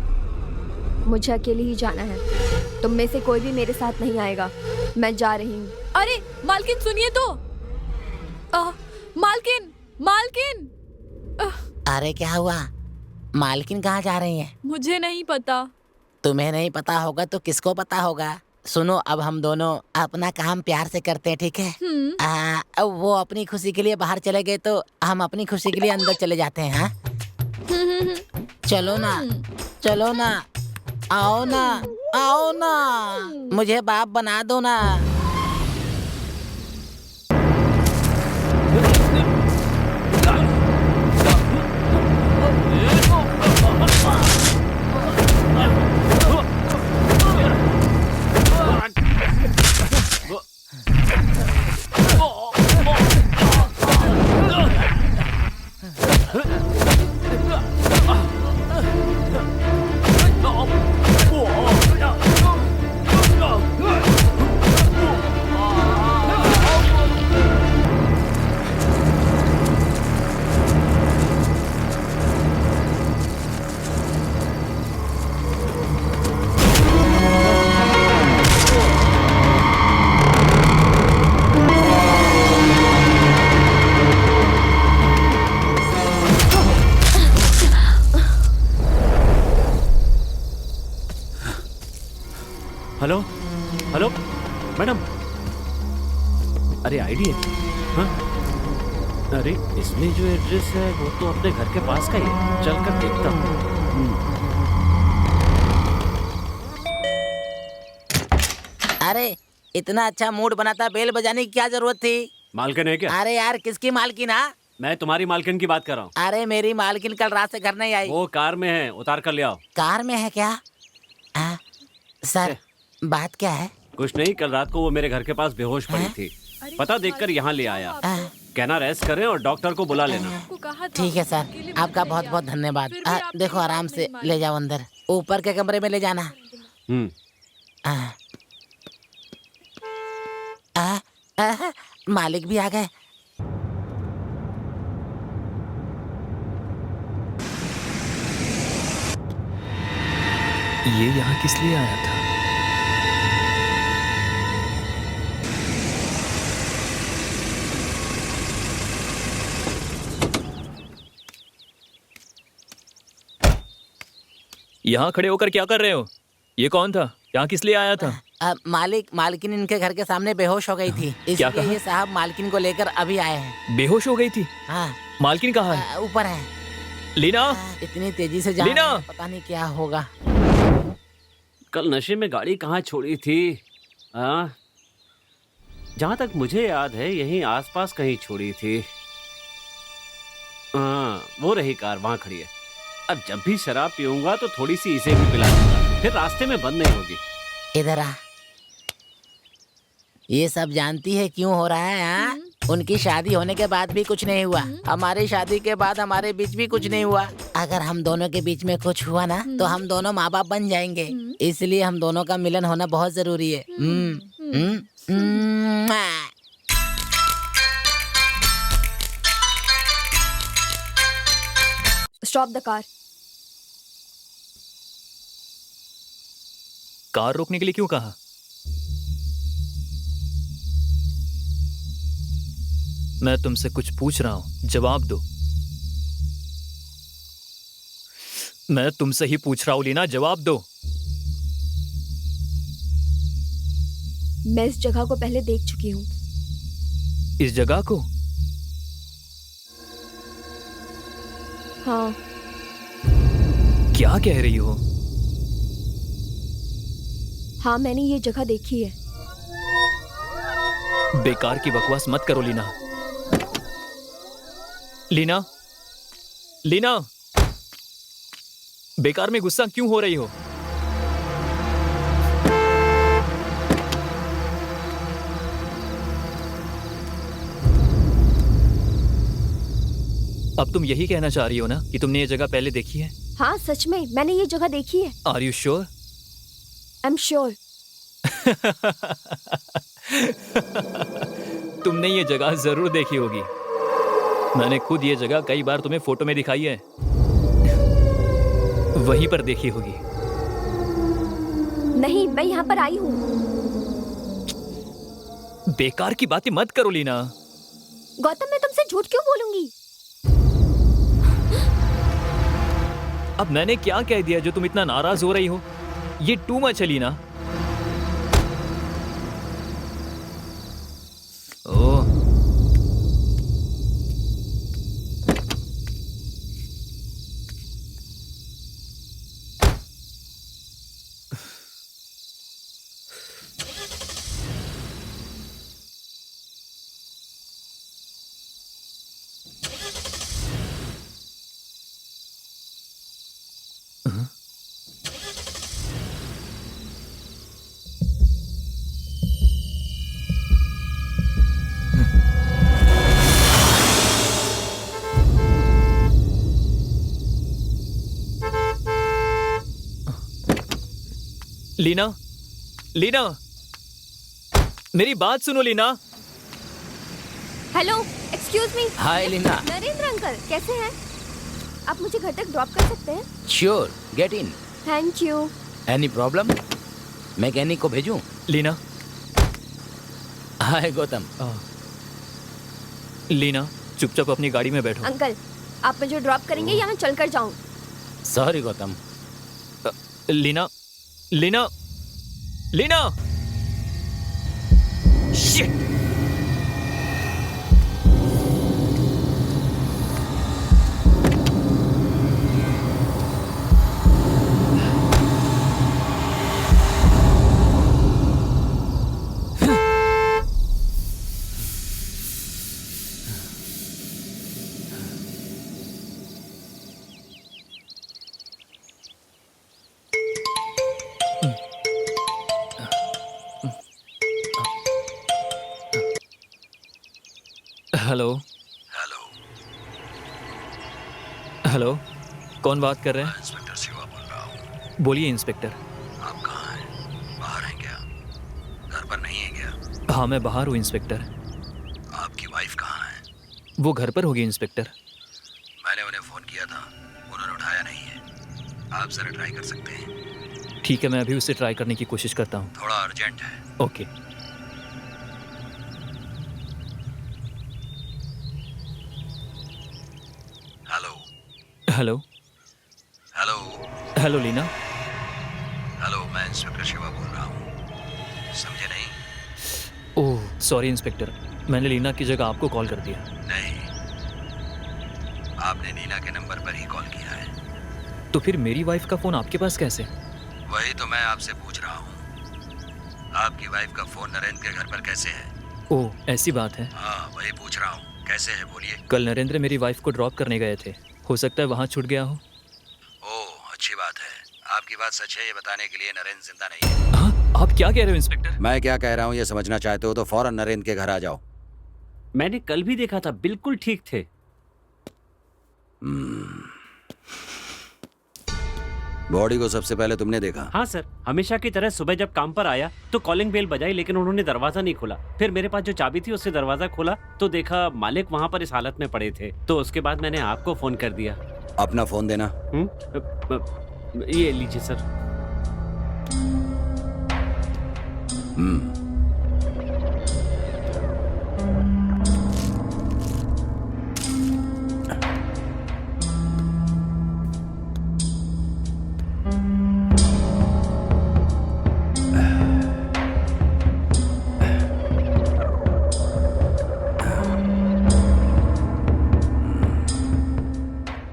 मुझे अकेले ही जाना है। तुम में से कोई भी मेरे साथ नहीं आएगा। मैं जा रही हूँ। अरे मालकिन सुनिए तो। मालकिन। अरे क्या हुआ? मालकिन कहाँ जा रही है? मुझे नहीं पता। तुम्हें नहीं पता होगा तो किसको पता होगा? सुनो, अब हम दोनों अपना काम प्यार से करते हैं, ठीक है? वो अपनी खुशी के लिए बाहर चले गए तो हम अपनी खुशी के लिए अंदर चले जाते हैं। हाँ, चलो ना, आओ ना, मुझे बाप बना दो ना। Hello madam. अरे आईडी है। हाँ? अरे इसमें जो एड्रेस है वो तो अपने घर के पास का ही है। चल कर देखता हूँ। अरे इतना अच्छा मूड बना था, बेल बजाने की क्या जरूरत थी? मालकिन है क्या? अरे यार, किसकी मालकिन? हाँ, मैं तुम्हारी मालकिन की बात कर रहा हूँ। अरे मेरी मालकिन कल रात से घर नहीं आई। वो कार में है, उतार कर ले आओ। कार में है क्या? सर, बात क्या है? कुछ नहीं, कल रात को वो मेरे घर के पास बेहोश पड़ी थी। पता देखकर यहाँ ले आया। कहना रेस्ट करें और डॉक्टर को बुला लेना। ठीक है सर, आपका बहुत बहुत धन्यवाद। देखो, आराम से ले जाओ अंदर, ऊपर के कमरे में ले जाना। मालिक भी आ गए। ये यहाँ किस लिए आया था? यहाँ खड़े होकर क्या कर रहे हो? ये कौन था? यहाँ किस लिए आया था? मालकिन इनके घर के सामने बेहोश हो गई थी, इसलिए ये साहब मालकिन को लेकर अभी आए हैं। बेहोश हो गई थी? हाँ। मालकिन कहाँ है? ऊपर है। लीना, इतनी तेजी से जा रहे हैं, पता नहीं क्या होगा। कल नशे में गाड़ी कहाँ छोड़ी थी? जहाँ तक मुझे याद है यहीं आसपास कहीं छोड़ी थी। वो रही कार, वहाँ खड़ी है। अब जब भी शराब पीऊंगा तो थोड़ी सी इसे भी पिला दूंगा, फिर रास्ते में बंद नहीं होगी। इधर आ। ये सब जानती है क्यों हो रहा है? हाँ, उनकी शादी होने के बाद भी कुछ नहीं हुआ, हमारी शादी के बाद हमारे बीच भी कुछ नहीं हुआ। अगर हम दोनों के बीच में कुछ हुआ ना तो हम दोनों माँ बाप बन जाएंगे, इसलिए हम दोनों का मिलन होना बहुत जरूरी है। Stop the car. कार रोकने के लिए क्यों कहा? मैं तुमसे कुछ पूछ रहा हूं, जवाब दो। मैं तुमसे ही पूछ रहा हूं लीना, जवाब दो। मैं इस जगह को पहले देख चुकी हूँ। इस जगह को? हाँ। क्या कह रही हो? हाँ, मैंने ये जगह देखी है। बेकार की बकवास मत करो लीना। लीना, लीना, बेकार में गुस्सा क्यों हो रही हो? अब तुम यही कहना चाह रही हो ना कि तुमने ये जगह पहले देखी है? हाँ, सच में मैंने ये जगह देखी है। Are you sure? I am sure. तुमने ये जगह जरूर देखी होगी। मैंने खुद ये जगह कई बार तुम्हें फोटो में दिखाई है। वहीं पर देखी होगी। नहीं, मैं यहाँ पर आई हूँ। बेकार की बातें मत करो लीना। गौतम, मैं तुमसे झूठ क्यों बोलूंगी? अब मैंने क्या कह दिया जो तुम इतना नाराज हो रही हो? ये टू मच है लीना। ओह, लीना, लीना, मेरी बात सुनो Leena. Hello, excuse me. Hi Leena. Narendra uncle, कैसे हैं? आप मुझे घर तक ड्रॉप कर सकते हैं? Sure, get in. Thank you. Any problem? Mechanic को भेजूं? लीना, हाय गौतम। लीना, चुपचाप अपनी गाड़ी में बैठो। अंकल, आप मुझे ड्रॉप करेंगे या मैं चलकर जाऊं? Sorry Gautam. Leena, Leena, Leena, shit. Hello, hello, hello, कौन बात कर रहे हैं? इंस्पेक्टर शिवा बोल रहा हूँ। बोलिए इंस्पेक्टर। आप कहाँ हैं? बाहर हैं क्या? घर पर नहीं है क्या? हाँ, मैं बाहर हूँ इंस्पेक्टर। आपकी वाइफ कहाँ है? वो घर पर होगी इंस्पेक्टर। मैंने उन्हें फोन किया था, उन्होंने उठाया नहीं है। आप जरा ट्राई कर सकते हैं? ठीक है, मैं अभी उससे ट्राई करने की कोशिश करता हूँ। थोड़ा अर्जेंट है। Okay. Hello, hello, hello, hello Leena. Hello, मैं इंस्पेक्टर शिवा बोल रहा हूँ। समझे नहीं? ओह सॉरी इंस्पेक्टर, मैंने लीना की जगह आपको कॉल कर दिया। नहीं, आपने नीना के नंबर पर ही कॉल किया है। तो फिर मेरी वाइफ का फोन आपके पास कैसे? वही तो मैं आपसे पूछ रहा हूँ। आपकी वाइफ का फोन नरेंद्र के घर पर कैसे है? ओह ऐसी बात है। हाँ, वही पूछ रहा हूँ, कैसे है बोलिए। कल नरेंद्र मेरी वाइफ को ड्रॉप करने गए थे, हो सकता है वहाँ छूट गया हो। ओह, अच्छी बात है। आपकी बात सच है ये बताने के लिए नरेंद्र जिंदा नहीं है। हाँ, आप क्या कह रहे हो इंस्पेक्टर? मैं क्या कह रहा हूँ ये समझना चाहते हो तो फौरन नरेंद्र के घर आ जाओ। मैंने कल भी देखा था, बिल्कुल ठीक थे। बॉडी को सबसे पहले तुमने देखा? हाँ सर, हमेशा की तरह सुबह जब काम पर आया तो कॉलिंग बेल बजाई, लेकिन उन्होंने दरवाजा नहीं खोला। फिर मेरे पास जो चाबी थी उससे दरवाजा खोला तो देखा मालिक वहाँ पर इस हालत में पड़े थे। तो उसके बाद मैंने आपको फोन कर दिया। अपना फोन देना। ये लीजिए सर।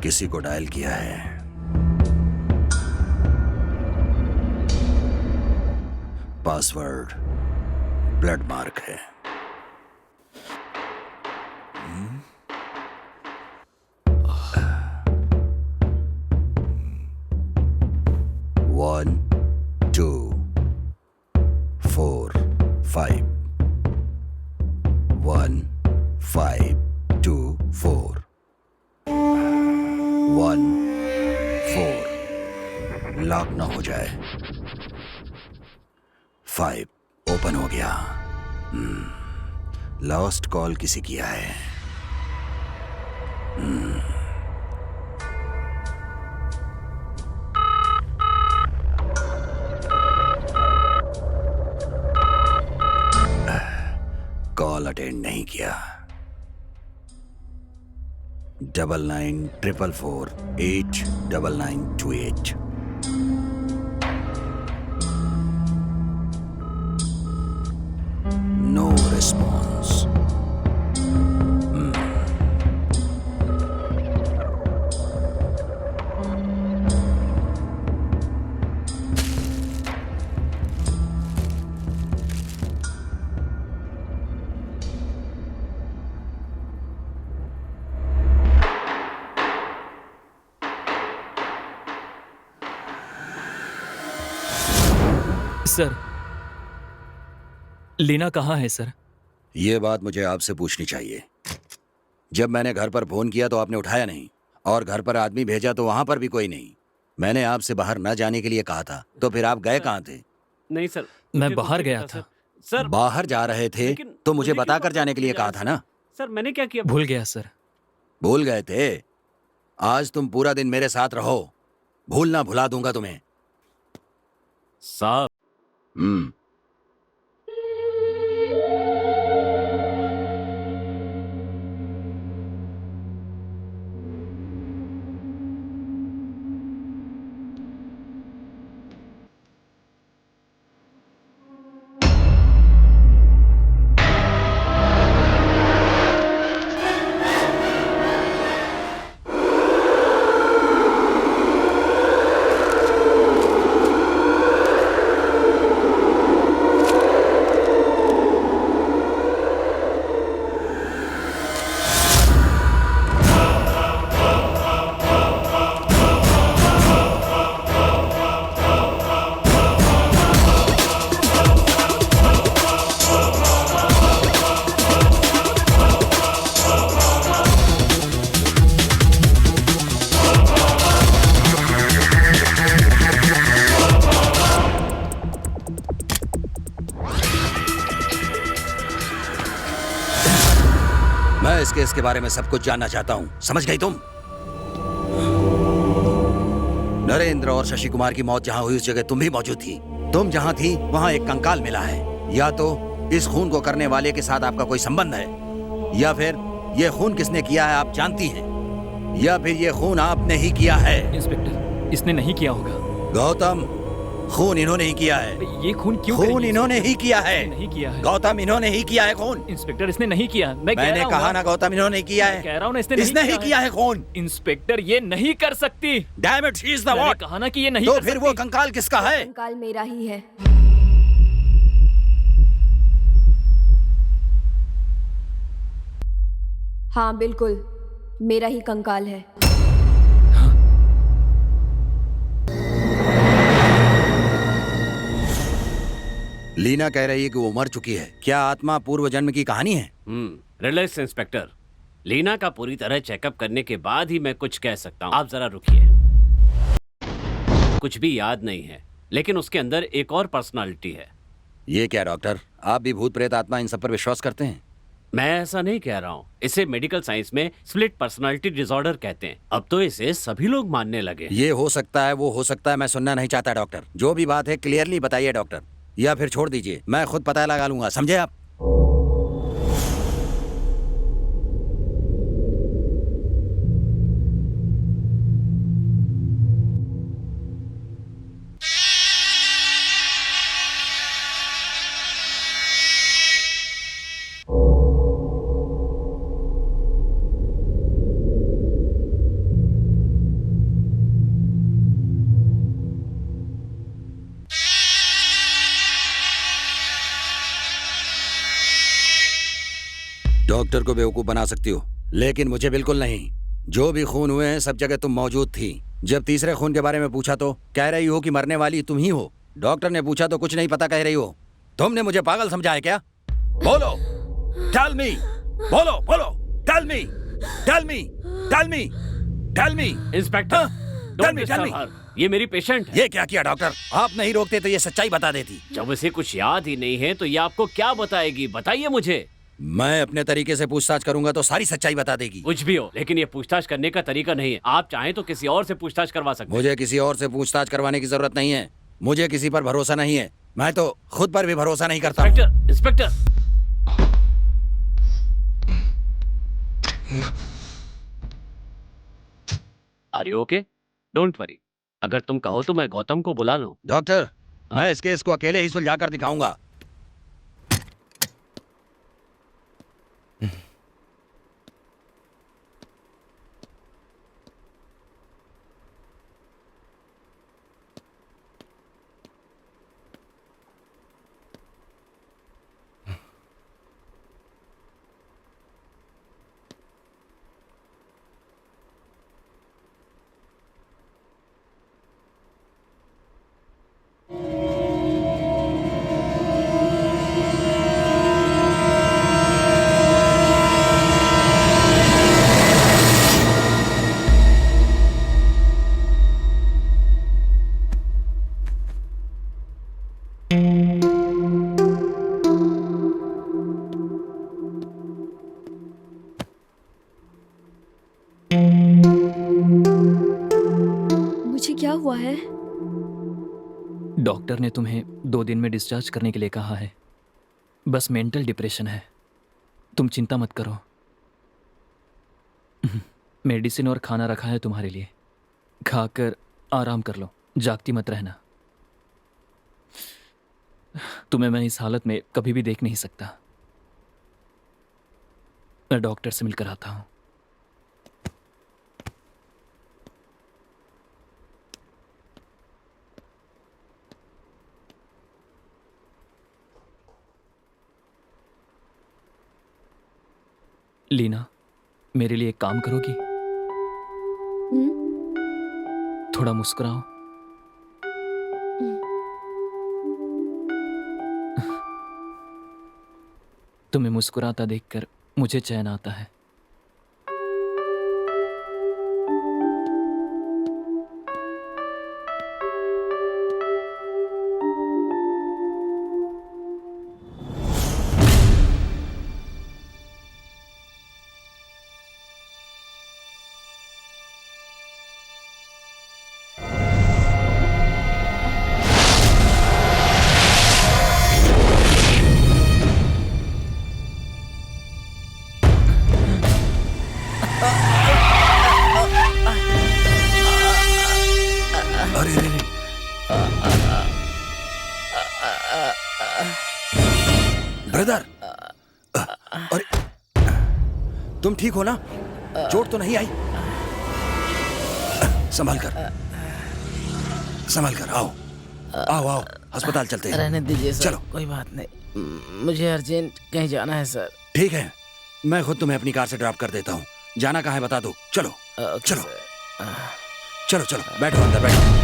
किसी को डायल किया है। पासवर्ड ब्लड मार्क है। वन 2 4 5 1 5 2 4 1 4 लॉक ना हो जाए। 5 ओपन हो गया। लॉस्ट कॉल किसी किया है। कॉल अटेंड नहीं किया। 9944489928। No response. सर, लीना कहाँ है सर? ये बात मुझे आपसे पूछनी चाहिए। जब मैंने घर पर फोन किया तो आपने उठाया नहीं, और घर पर आदमी भेजा तो वहां पर भी कोई नहीं। मैंने आपसे बाहर न जाने के लिए कहा था, तो फिर आप गए कहाँ थे? नहीं सर, मैं मुझे बाहर कुछ नहीं गया पता, था। सर। बाहर जा रहे थे लेकिन तो मुझे क्यों बताकर बाहर जाने के लिए जा कहा रहे था ना। सर, मैंने क्या किया? भूल गया सर। भूल गए थे? आज तुम पूरा दिन मेरे साथ रहो, भूलना भुला दूंगा तुम्हें। साहब, मैं इस केस के बारे में सब कुछ जानना चाहता हूं, समझ गई तुम? नरेंद्र और शशि कुमार की मौत जहां हुई उस जगह तुम भी मौजूद थी। तुम जहां थी वहां एक कंकाल मिला है। या तो इस खून को करने वाले के साथ आपका कोई संबंध है, या फिर ये खून किसने किया है आप जानती हैं, या फिर ये खून आपने ही किया है। इंस्पेक्टर, इसने नहीं किया होगा। गौतम, खून इन्होंने ही किया है। ये खून क्यों खून करेंगे? इन्होंने ही किया है। नहीं किया है। गौतम, इन्होंने ही किया है खून। इंस्पेक्टर, इसने नहीं किया। मैं कह मैंने रहा हूं कहा ना गौतम, इन्होंने किया है। कह रहा हूं ना, इसने ही किया है खून। इंस्पेक्टर, ये नहीं कर सकती। Damn it, she is the मैंने व्हाट? कहा ना कि ये नहीं तो कर फिर सकती। वो कंकाल किसका है? कंकाल मेरा ही है। हाँ बिल्कुल, मेरा ही कंकाल है। लीना कह रही है कि वो मर चुकी है। क्या आत्मा पूर्व जन्म की कहानी है? Relax inspector. लीना का पूरी तरह चेकअप करने के बाद ही मैं कुछ कह सकता हूँ। आप जरा रुकिए। कुछ भी याद नहीं है, लेकिन उसके अंदर एक और पर्सनालिटी है। ये क्या डॉक्टर, आप भी भूत प्रेत आत्मा इन सब पर विश्वास करते हैं? मैं ऐसा नहीं कह रहा हूँ। इसे मेडिकल साइंस में स्प्लिट पर्सनालिटी डिसऑर्डर कहते हैं। अब तो इसे सभी लोग मानने लगे। ये हो सकता है, वो हो सकता है, मैं सुनना नहीं चाहता डॉक्टर। जो भी बात है क्लियरली बताइए डॉक्टर, या फिर छोड़ दीजिए, मैं खुद पता लगा लूंगा, समझे आप? डॉक्टर को बेवकूफ बना सकती हो, लेकिन मुझे बिल्कुल नहीं। जो भी खून हुए हैं सब जगह तुम मौजूद थी। जब तीसरे खून के बारे में पूछा तो कह रही हो कि मरने वाली तुम ही हो। डॉक्टर ने पूछा तो कुछ नहीं पता कह रही हो। तुमने मुझे पागल समझा है क्या? बोलो, टेल मी, बोलो बोलो, tell me, tell me, tell me, tell me. Inspector, Tell me, tell me. ये मेरी पेशेंट है। ये क्या किया डॉक्टर? आप नहीं रोकते तो ये सच्चाई बता देती। जब इसे कुछ याद ही नहीं है तो ये आपको क्या बताएगी? बताइए मुझे। मैं अपने तरीके से पूछताछ करूंगा तो सारी सच्चाई बता देगी। कुछ भी हो, लेकिन ये पूछताछ करने का तरीका नहीं है। आप चाहें तो किसी और से पूछताछ करवा सकते हैं। मुझे किसी और से पूछताछ करवाने की जरूरत नहीं है। मुझे किसी पर भरोसा नहीं है। मैं तो खुद पर भी भरोसा नहीं करता हूं। Inspector, inspector. Are you okay? Don't worry. अगर तुम कहो तो मैं गौतम को बुला लूं। डॉक्टर, मैं इस केस को अकेले ही सुलझा कर दिखाऊंगा। मुझे क्या हुआ है? डॉक्टर ने तुम्हें 2 दिन में डिस्चार्ज करने के लिए कहा है। बस मेंटल डिप्रेशन है, तुम चिंता मत करो। मेडिसिन और खाना रखा है तुम्हारे लिए, खाकर आराम कर लो, जागती मत रहना। तुम्हें मैं इस हालत में कभी भी देख नहीं सकता। मैं डॉक्टर से मिलकर आता हूं। लीना, मेरे लिए एक काम करोगी? थोड़ा मुस्कुराओ। तुम्हें मुस्कुराता देखकर मुझे चैन आता है। अरे अरे ब्रदर, अरे तुम ठीक हो ना? चोट तो नहीं आई? संभाल कर आओ आओ आओ, अस्पताल चलते हैं। रहने दीजिए सर, चलो। कोई बात नहीं। मुझे अर्जेंट कहीं जाना है सर। ठीक है, मैं खुद तुम्हें अपनी कार से ड्रॉप कर देता हूँ। जाना कहाँ है बता दो। चलो ओके चलो सर। चलो चलो, बैठो अंदर बैठो।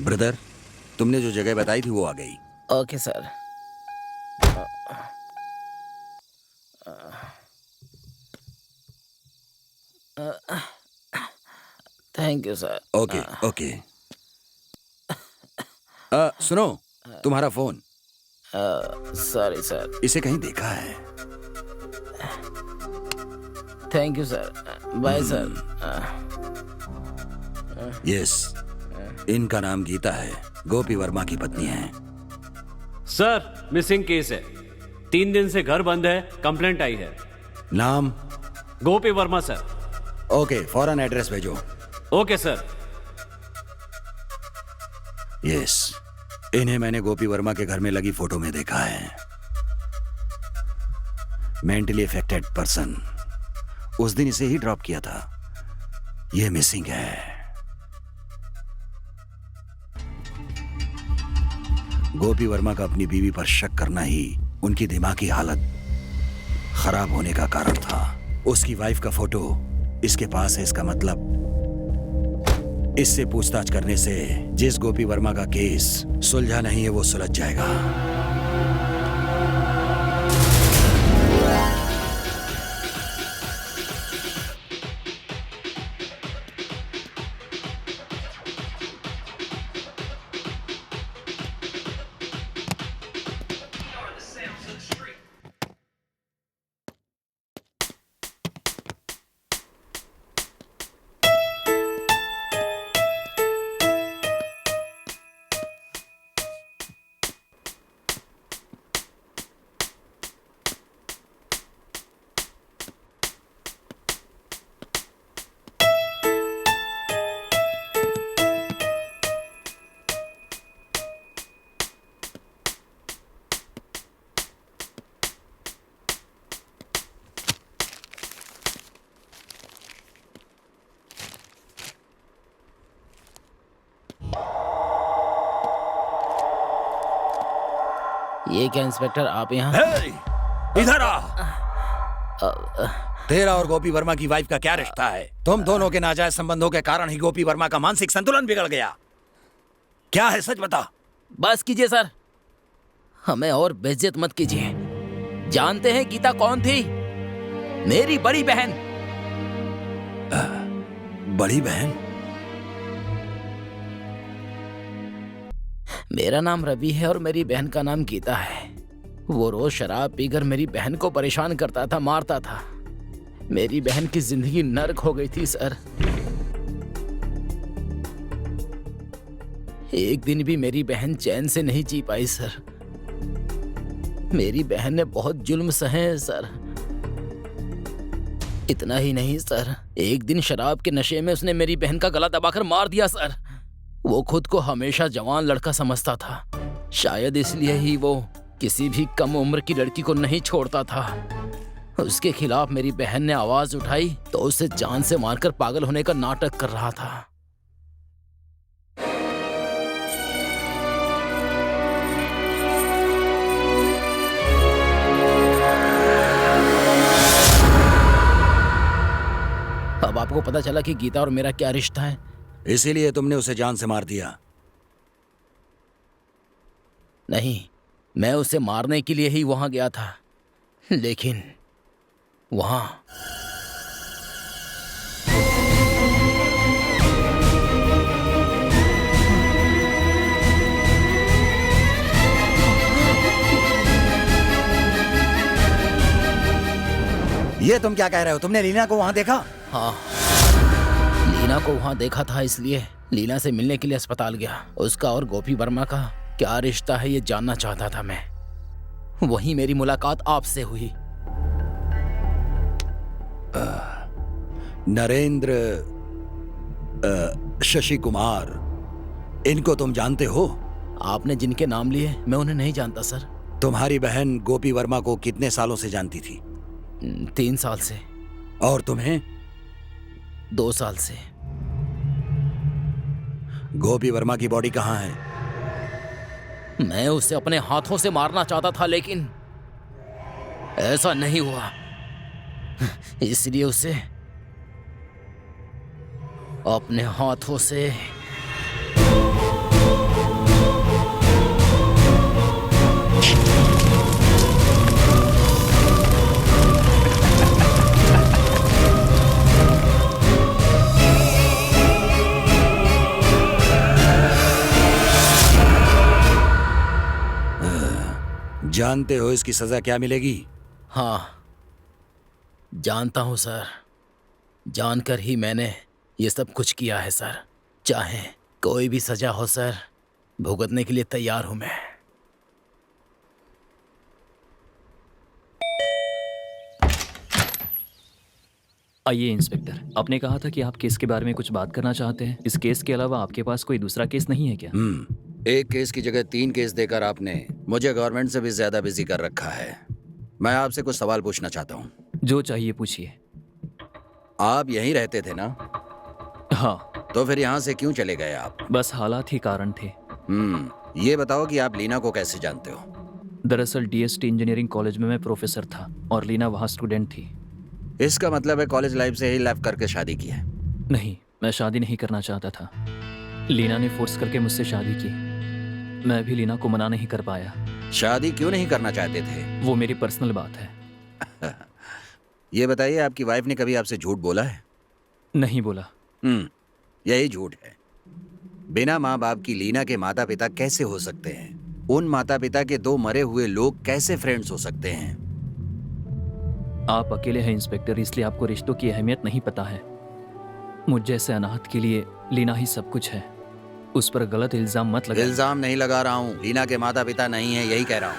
ब्रदर, तुमने जो जगह बताई थी वो आ गई। Okay sir. Thank you sir. Okay okay. सुनो, तुम्हारा फोन। Sorry sir. इसे कहीं देखा है? Thank you sir. Bye sir. Yes, इनका नाम गीता है, गोपी वर्मा की पत्नी है। सर, मिसिंग केस है। 3 दिन से घर बंद है, कंप्लेंट आई है। नाम? गोपी वर्मा सर। ओके, फौरन एड्रेस भेजो। Okay sir. यस, इन्हें मैंने गोपी वर्मा के घर में लगी फोटो में देखा है। Mentally affected person. उस दिन इसे ही ड्रॉप किया था। ये मिसिंग है। गोपी वर्मा का अपनी बीवी पर शक करना ही उनकी दिमागी हालत खराब होने का कारण था। उसकी वाइफ का फोटो इसके पास है, इसका मतलब इससे पूछताछ करने से जिस गोपी वर्मा का केस सुलझा नहीं है वो सुलझ जाएगा। ये क्या इंस्पेक्टर, आप यहाँ? हे, इधर आ। तेरा और गोपी वर्मा की वाइफ का क्या रिश्ता है? तुम दोनों के नाजायज संबंधों के कारण ही गोपी वर्मा का मानसिक संतुलन बिगड़ गया। क्या है, सच बता। बस कीजिए सर, हमें और बेइज्जत मत कीजिए। जानते हैं गीता कौन थी? मेरी बड़ी बहन। बड़ी बहन? मेरा नाम रवि है और मेरी बहन का नाम गीता है। वो रोज शराब पीकर मेरी बहन को परेशान करता था, मारता था। मेरी बहन की जिंदगी नर्क हो गई थी सर। एक दिन भी मेरी बहन चैन से नहीं जी पाई सर। मेरी बहन ने बहुत जुल्म सहे हैं सर। इतना ही नहीं सर, एक दिन शराब के नशे में उसने मेरी बहन का गला दबाकर मार दिया सर। वो खुद को हमेशा जवान लड़का समझता था, शायद इसलिए ही वो किसी भी कम उम्र की लड़की को नहीं छोड़ता था। उसके खिलाफ मेरी बहन ने आवाज उठाई तो उसे जान से मारकर पागल होने का नाटक कर रहा था। अब आपको पता चला कि गीता और मेरा क्या रिश्ता है। इसीलिए तुमने उसे जान से मार दिया? नहीं, मैं उसे मारने के लिए ही वहां गया था, लेकिन वहां ये तुम क्या कह रहे हो? तुमने लीना को वहां देखा? हाँ, लीना को वहां देखा था, इसलिए लीना से मिलने के लिए अस्पताल गया। उसका और गोपी वर्मा का क्या रिश्ता है ये जानना चाहता था मैं। वहीं मेरी मुलाकात आपसे हुई। नरेंद्र, शशि कुमार, इनको तुम जानते हो? आपने जिनके नाम लिए मैं उन्हें नहीं जानता सर। तुम्हारी बहन गोपी वर्मा को कितने सालों से जानती थी? 3 साल से। और तुम्हें? 2 साल से। गोपी वर्मा की बॉडी कहाँ है? मैं उसे अपने हाथों से मारना चाहता था, लेकिन ऐसा नहीं हुआ। इसलिए उसे अपने हाथों से जानते हो इसकी सजा क्या मिलेगी? हाँ, जानता हूँ सर। जानकर ही मैंने ये सब कुछ किया है सर। चाहे कोई भी सजा हो सर, भुगतने के लिए तैयार हूँ मैं। आइए इंस्पेक्टर, आपने कहा था कि आप केस के बारे में कुछ बात करना चाहते हैं। इस केस के अलावा आपके पास कोई दूसरा केस नहीं है क्या? एक केस की जगह 3 केस देकर आपने मुझे गवर्नमेंट से भी ज्यादा बिजी कर रखा है। मैं आपसे कुछ सवाल पूछना चाहता हूँ। जो चाहिए पूछिए। आप यहीं रहते थे ना? हाँ, तो फिर यहाँ से क्यों चले गए आप? बस हालात ही कारण थे। ये बताओ कि आप लीना को कैसे जानते हो? दरअसल डीएसटी इंजीनियरिंग कॉलेज में मैं प्रोफेसर था और लीना वहाँ स्टूडेंट थी। इसका मतलब है कॉलेज लाइफ से ही लेफ्ट करके शादी की है? नहीं, मैं शादी नहीं करना चाहता था। लीना ने फोर्स करके मुझसे शादी की। मैं भी लीना को मना नहीं कर पाया। शादी क्यों नहीं करना चाहते थे? वो मेरी पर्सनल बात है। ये बताइए, आपकी वाइफ ने कभी आपसे झूठ बोला है? नहीं बोला। यही झूठ है। बिना माँ बाप की लीना के माता पिता कैसे हो सकते हैं? उन माता पिता के 2 मरे हुए लोग कैसे फ्रेंड्स हो सकते हैं? आप अकेले हैं इंस्पेक्टर, इसलिए आपको रिश्तों की अहमियत नहीं पता है। मुझ जैसे अनाथ के लिए लीना ही सब कुछ है। उस पर गलत इल्जाम मत लगाइए। इल्जाम नहीं लगा रहा हूँ, लीना के माता पिता नहीं है, यही कह रहा हूँ।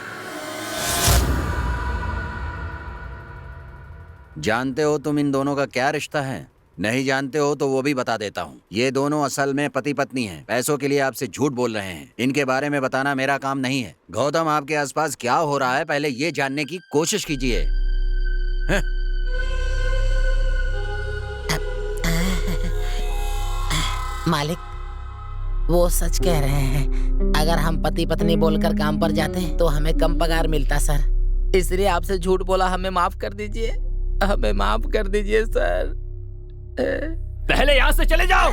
जानते हो तुम इन दोनों का क्या रिश्ता है? नहीं जानते हो तो वो भी बता देता हूँ। ये दोनों असल में पति पत्नी हैं। पैसों के लिए आपसे झूठ बोल रहे हैं। इनके बारे में बताना मेरा काम नहीं है। गौतम, आपके आसपास क्या हो रहा है पहले ये जानने की कोशिश कीजिए। मालिक, वो सच कह रहे हैं। अगर हम पति पत्नी बोलकर काम पर जाते तो हमें कम पगार मिलता सर। इसलिए आपसे झूठ बोला। हमें माफ कर दीजिए, हमें माफ कर दीजिए सर। पहले यहाँ से चले जाओ।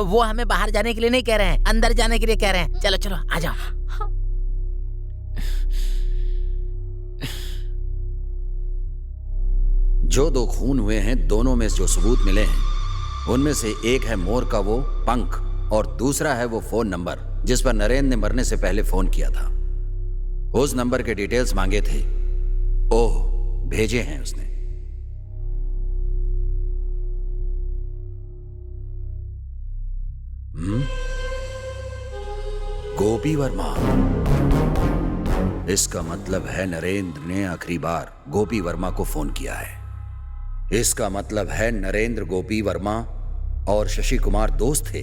वो हमें बाहर जाने के लिए नहीं कह रहे हैं, अंदर जाने के लिए कह रहे हैं। चलो चलो आ जाओ। जो 2 खून हुए हैं, दोनों में जो सबूत मिले हैं उनमें से एक है मोर का वो पंख और दूसरा है वो फोन नंबर जिस पर नरेंद्र ने मरने से पहले फोन किया था। उस नंबर के डिटेल्स मांगे थे। ओह, भेजे हैं उसने। गोपी वर्मा। इसका मतलब है नरेंद्र ने आखिरी बार गोपी वर्मा को फोन किया है। इसका मतलब है नरेंद्र, गोपी वर्मा और शशि कुमार दोस्त थे।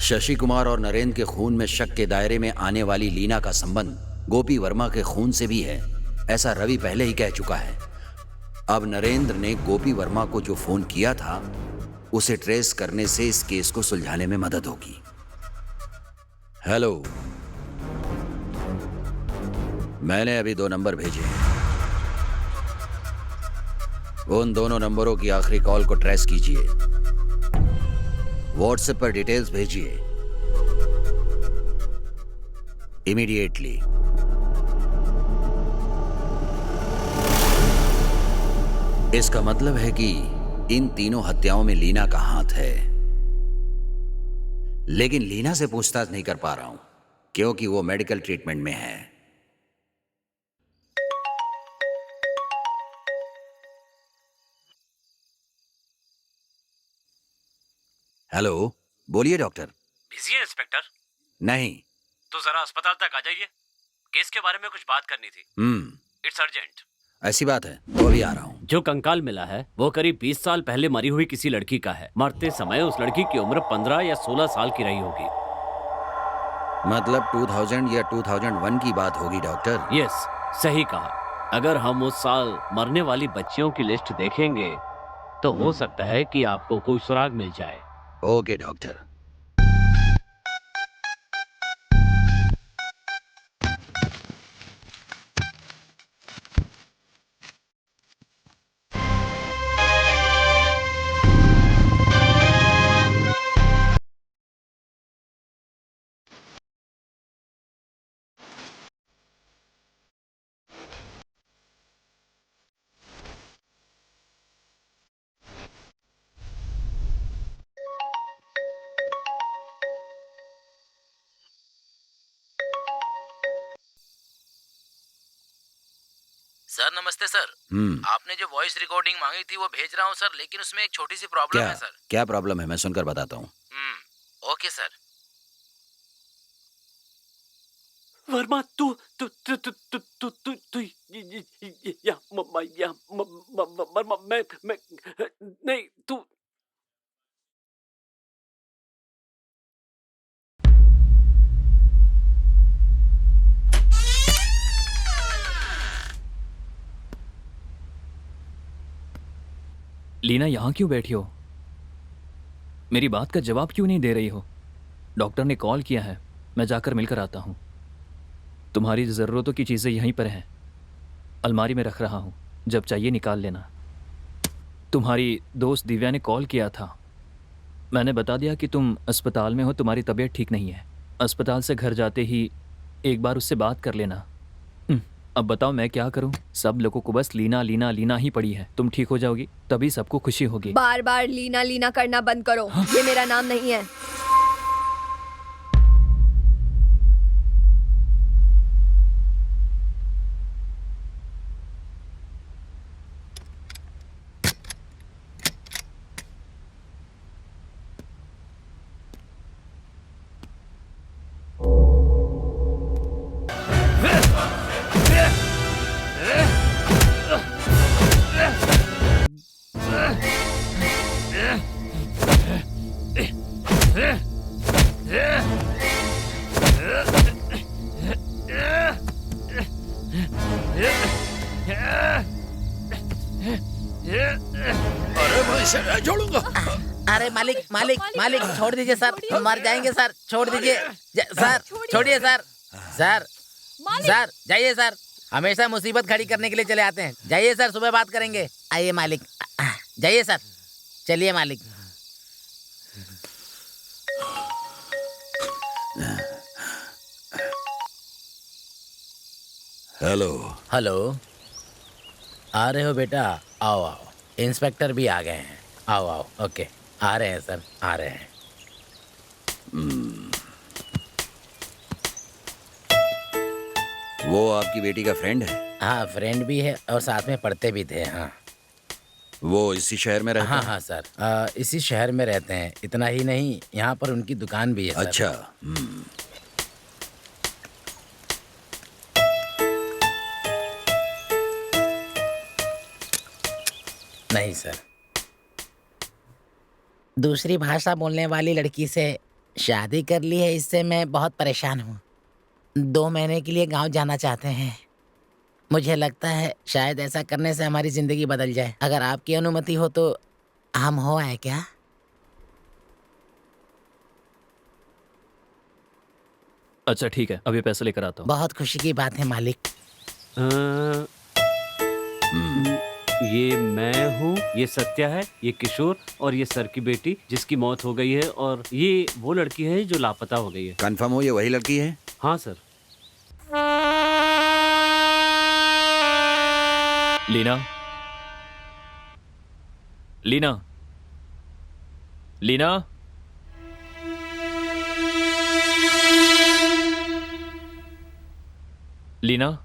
शशि कुमार और नरेंद्र के खून में शक के दायरे में आने वाली लीना का संबंध गोपी वर्मा के खून से भी है, ऐसा रवि पहले ही कह चुका है। अब नरेंद्र ने गोपी वर्मा को जो फोन किया था उसे ट्रेस करने से इस केस को सुलझाने में मदद होगी। हेलो, मैंने अभी 2 नंबर भेजे हैं। उन दोनों नंबरों की आखिरी कॉल को ट्रेस कीजिए। व्हाट्सएप पर डिटेल्स भेजिए इमीडिएटली। इसका मतलब है कि इन तीनों हत्याओं में लीना का हाथ है, लेकिन लीना से पूछताछ नहीं कर पा रहा हूं क्योंकि वो मेडिकल ट्रीटमेंट में है। हेलो, बोलिए डॉक्टर। बिजी है इंस्पेक्टर? नहीं। तो जरा अस्पताल तक आ जाइए, केस के बारे में कुछ बात करनी थी। It's urgent. ऐसी बात है तो अभी आ रहा हूं। जो कंकाल मिला है वो करीब 20 साल पहले मरी हुई किसी लड़की का है। मरते समय उस लड़की की उम्र 15 या 16 साल की रही होगी। मतलब 2000 या 2001 की बात होगी डॉक्टर। यस, सही कहा। अगर हम उस साल मरने वाली बच्चियों की लिस्ट देखेंगे तो हो सकता है कि आपको कोई सुराग मिल जाए। Okay doctor. सर नमस्ते सर। आपने जो वॉइस रिकॉर्डिंग मांगी थी वो भेज रहा हूँ सर, लेकिन उसमें एक छोटी सी प्रॉब्लम क्या है सर। क्या प्रॉब्लम है? मैं सुनकर बताता हूँ। Okay sir. वर्मा तू तू तू तू तू तू तू तू वर्मा मैं नहीं तू। लीना यहाँ क्यों बैठी हो? मेरी बात का जवाब क्यों नहीं दे रही हो? डॉक्टर ने कॉल किया है, मैं जाकर मिलकर आता हूँ। तुम्हारी ज़रूरतों की चीज़ें यहीं पर हैं, अलमारी में रख रहा हूँ, जब चाहिए निकाल लेना। तुम्हारी दोस्त दिव्या ने कॉल किया था, मैंने बता दिया कि तुम अस्पताल में हो, तुम्हारी तबीयत ठीक नहीं है। अस्पताल से घर जाते ही एक बार उससे बात कर लेना। अब बताओ मैं क्या करूं? सब लोगों को बस लीना लीना लीना ही पड़ी है। तुम ठीक हो जाओगी तभी सबको खुशी होगी। बार बार लीना लीना करना बंद करो। ये मेरा नाम नहीं है। अरे मैं इसे जोड़ूंगा। अरे मालिक मालिक मालिक छोड़ दीजिए सर, हम मर जाएंगे सर, छोड़ दीजिए सर, छोड़िए सर। सर सर जाइए सर, हमेशा मुसीबत खड़ी करने के लिए चले आते हैं। जाइए सर, सुबह बात करेंगे। आइए मालिक, जाइए सर, चलिए मालिक। हेलो हेलो, आ रहे हो बेटा? आओ आओ, इंस्पेक्टर भी आ गए हैं। आओ आओ, ओके, आ रहे हैं सर, आ रहे हैं। वो आपकी बेटी का फ्रेंड है? हाँ, फ्रेंड भी है और साथ में पढ़ते भी थे। हाँ वो इसी शहर में रहता हाँ है? हाँ सर, इसी शहर में रहते हैं। इतना ही नहीं, यहाँ पर उनकी दुकान भी है सर। अच्छा। नहीं सर, दूसरी भाषा बोलने वाली लड़की से शादी कर ली है, इससे मैं बहुत परेशान हूँ। 2 महीने के लिए गांव जाना चाहते हैं। मुझे लगता है शायद ऐसा करने से हमारी जिंदगी बदल जाए। अगर आपकी अनुमति हो तो हम हो आए क्या? अच्छा ठीक है, अभी पैसे लेकर आता हूँ। बहुत खुशी की बात है मालिक। ये मैं हूँ, ये सत्या है, ये किशोर और ये सर की बेटी जिसकी मौत हो गई है, और ये वो लड़की है जो लापता हो गई है। कंफर्म हो ये वही लड़की है? हाँ सर। लीना, लीना, लीना, लीना,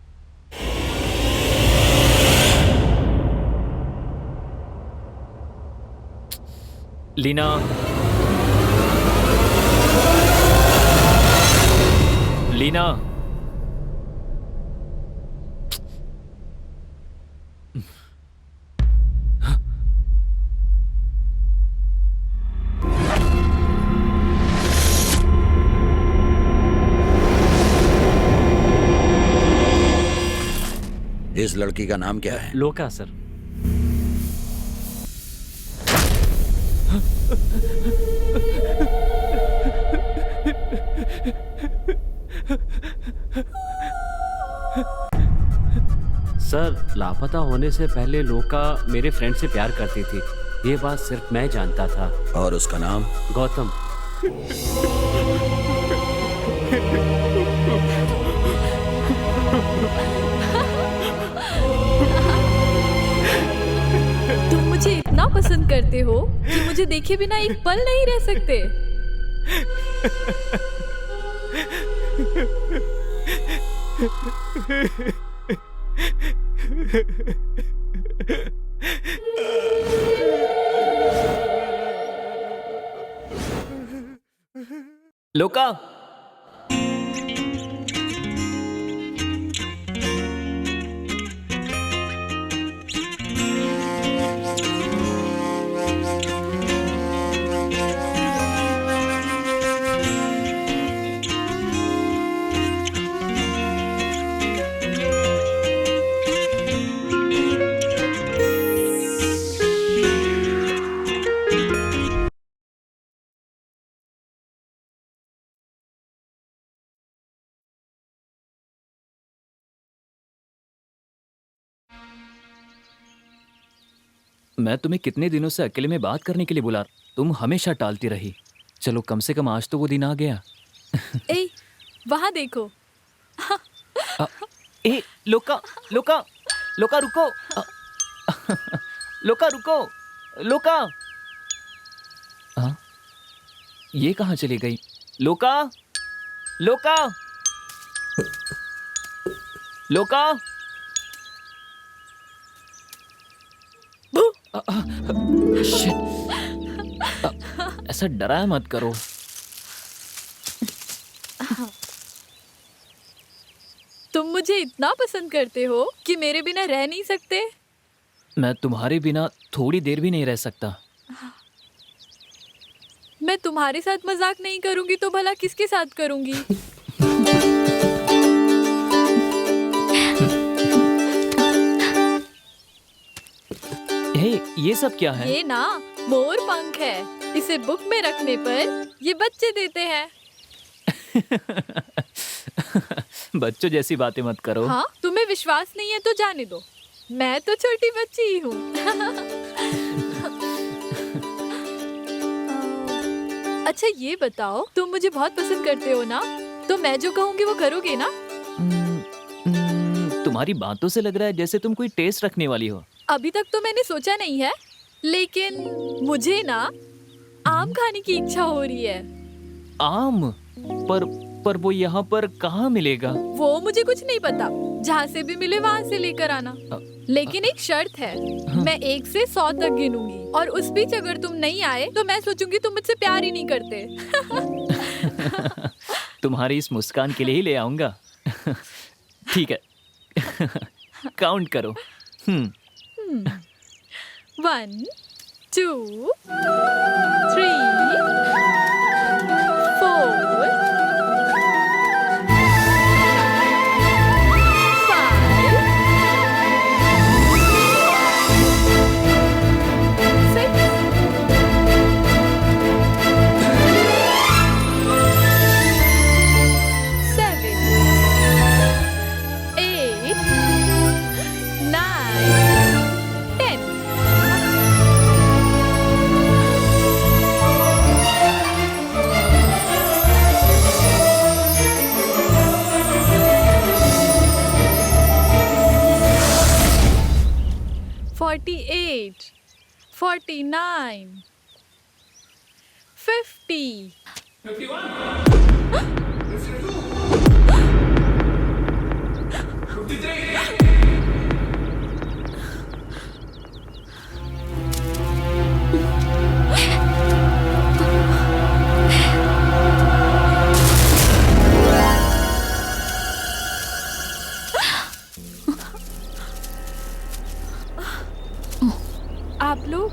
लीना, लीना, इस लड़की का नाम क्या है? लोका सर। सर, लापता होने से पहले लोका मेरे फ्रेंड से प्यार करती थी। ये बात सिर्फ मैं जानता था। और उसका नाम? गौतम। तुम मुझे इतना पसंद करते हो कि मुझे देखे बिना एक पल नहीं रह सकते। लोका, मैं तुम्हें कितने दिनों से अकेले में बात करने के लिए बुला, तुम हमेशा टालती रही। चलो कम से कम आज तो वो दिन आ गया। ए, वहाँ देखो। ए, लोका, लोका, लोका रुको। लोका रुको, लोका। हाँ, ये कहाँ चली गई? लोका, लोका, लोका। शिट, ऐसा डराया मत करो। तुम मुझे इतना पसंद करते हो कि मेरे बिना रह नहीं सकते। मैं तुम्हारे बिना थोड़ी देर भी नहीं रह सकता। मैं तुम्हारे साथ मजाक नहीं करूंगी तो भला किसके साथ करूंगी? हे, ये सब क्या है? ये ना मोर पंख है। इसे बुक में रखने पर ये बच्चे देते हैं। बच्चों जैसी बातें मत करो। हाँ, तुम्हें विश्वास नहीं है तो जाने दो। मैं तो छोटी बच्ची ही हूँ। अच्छा ये बताओ, तुम मुझे बहुत पसंद करते हो ना? तो मैं जो कहूँगी वो करोगे ना? तुम्हारी बातों से लग रहा है जैसे तुम कोई टेस्ट रखने वाली हो। अभी तक तो मैंने सोचा नहीं है, लेकिन मुझे ना आम खाने की इच्छा हो रही है। आम? पर वो यहाँ पर कहाँ मिलेगा? वो मुझे कुछ नहीं पता, जहाँ से भी मिले वहाँ से लेकर आना। लेकिन एक शर्त है, मैं 1 से 100 तक गिनूंगी और उस बीच अगर तुम नहीं आए तो मैं सोचूंगी तुम मुझसे प्यार ही नहीं करते। तुम्हारी इस मुस्कान के लिए ही ले आऊंगा। ठीक है। काउंट करो। 1 2 3 4 48 49 50 आप लोग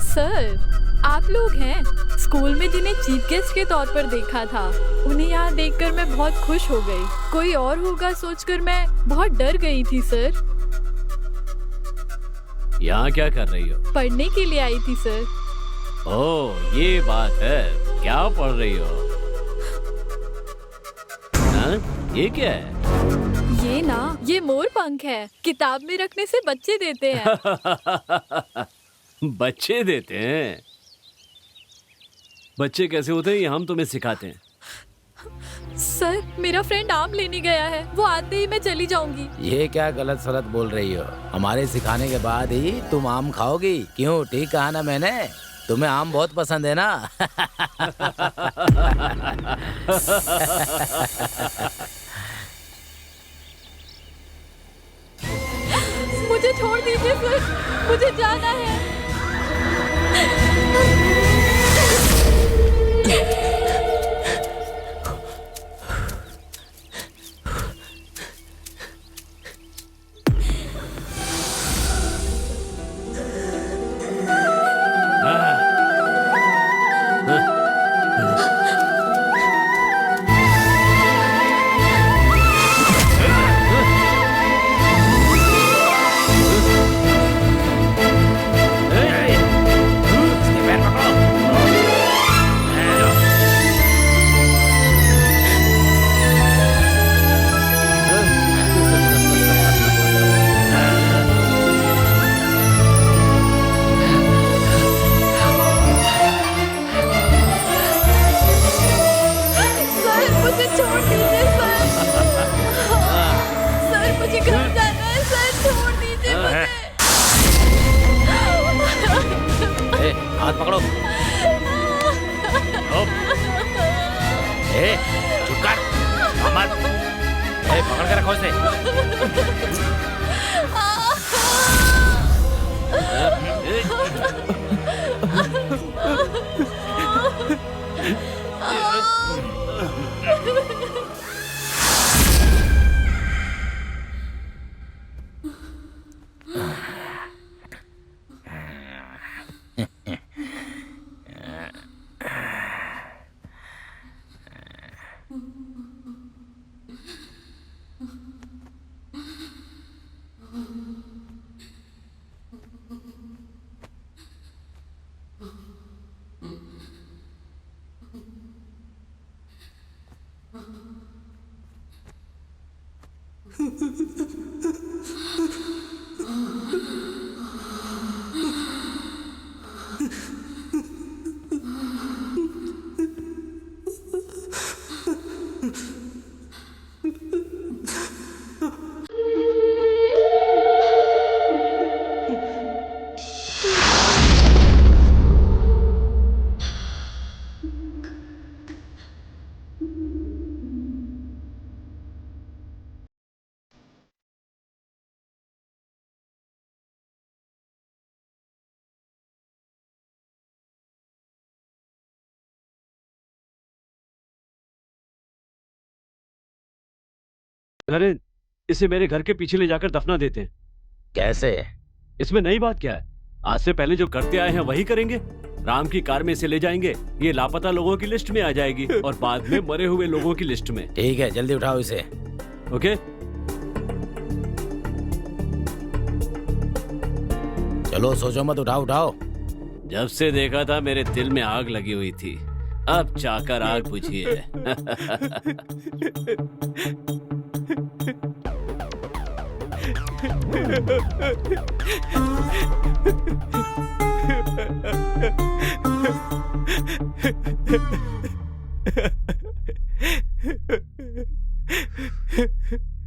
सर, आप लोग हैं स्कूल में जिन्हें चीफ गेस्ट के तौर पर देखा था। उन्हें यहाँ देखकर मैं बहुत खुश हो गई। कोई और होगा सोचकर मैं बहुत डर गई थी सर। यहाँ क्या कर रही हो? पढ़ने के लिए आई थी सर। ओह, ये बात है। क्या पढ़ रही हो? हाँ? ये क्या है? ये ना, ये मोर पंख है। किताब में रखने से बच्चे देते हैं। बच्चे देते हैं? बच्चे कैसे होते हैं ये हम तुम्हें सिखाते हैं। सर, मेरा फ्रेंड आम लेने गया है, वो आते ही मैं चली जाऊंगी। ये क्या गलत सलत बोल रही हो? हमारे सिखाने के बाद ही तुम आम खाओगी। क्यों, ठीक कहा ना मैंने? तुम्हें आम बहुत पसंद है ना? मुझे छोड़ दीजिए सर, मुझे जाना है। सर मुझे छोड़ दीजिए सर। सर मुझे घर जाना है सर, छोड़ दीजिए मुझे। ए, हाथ पकड़ो। ए, चुप कर। मत। ए, पकड़ के रखो इसे। नरेंद्र, इसे मेरे घर के पीछे ले जाकर दफना देते हैं। कैसे? इसमें नई बात क्या है? आज से पहले जो करते आए हैं वही करेंगे। राम की कार में इसे ले जाएंगे, ये लापता लोगों की लिस्ट में आ जाएगी और बाद में मरे हुए लोगों की लिस्ट में। ठीक है, जल्दी उठाओ इसे। ओके? चलो, सोचो मत, उठाओ उठाओ। जब से देखा था मेरे दिल में आग लगी हुई थी, अब चाकर आग बुझी है।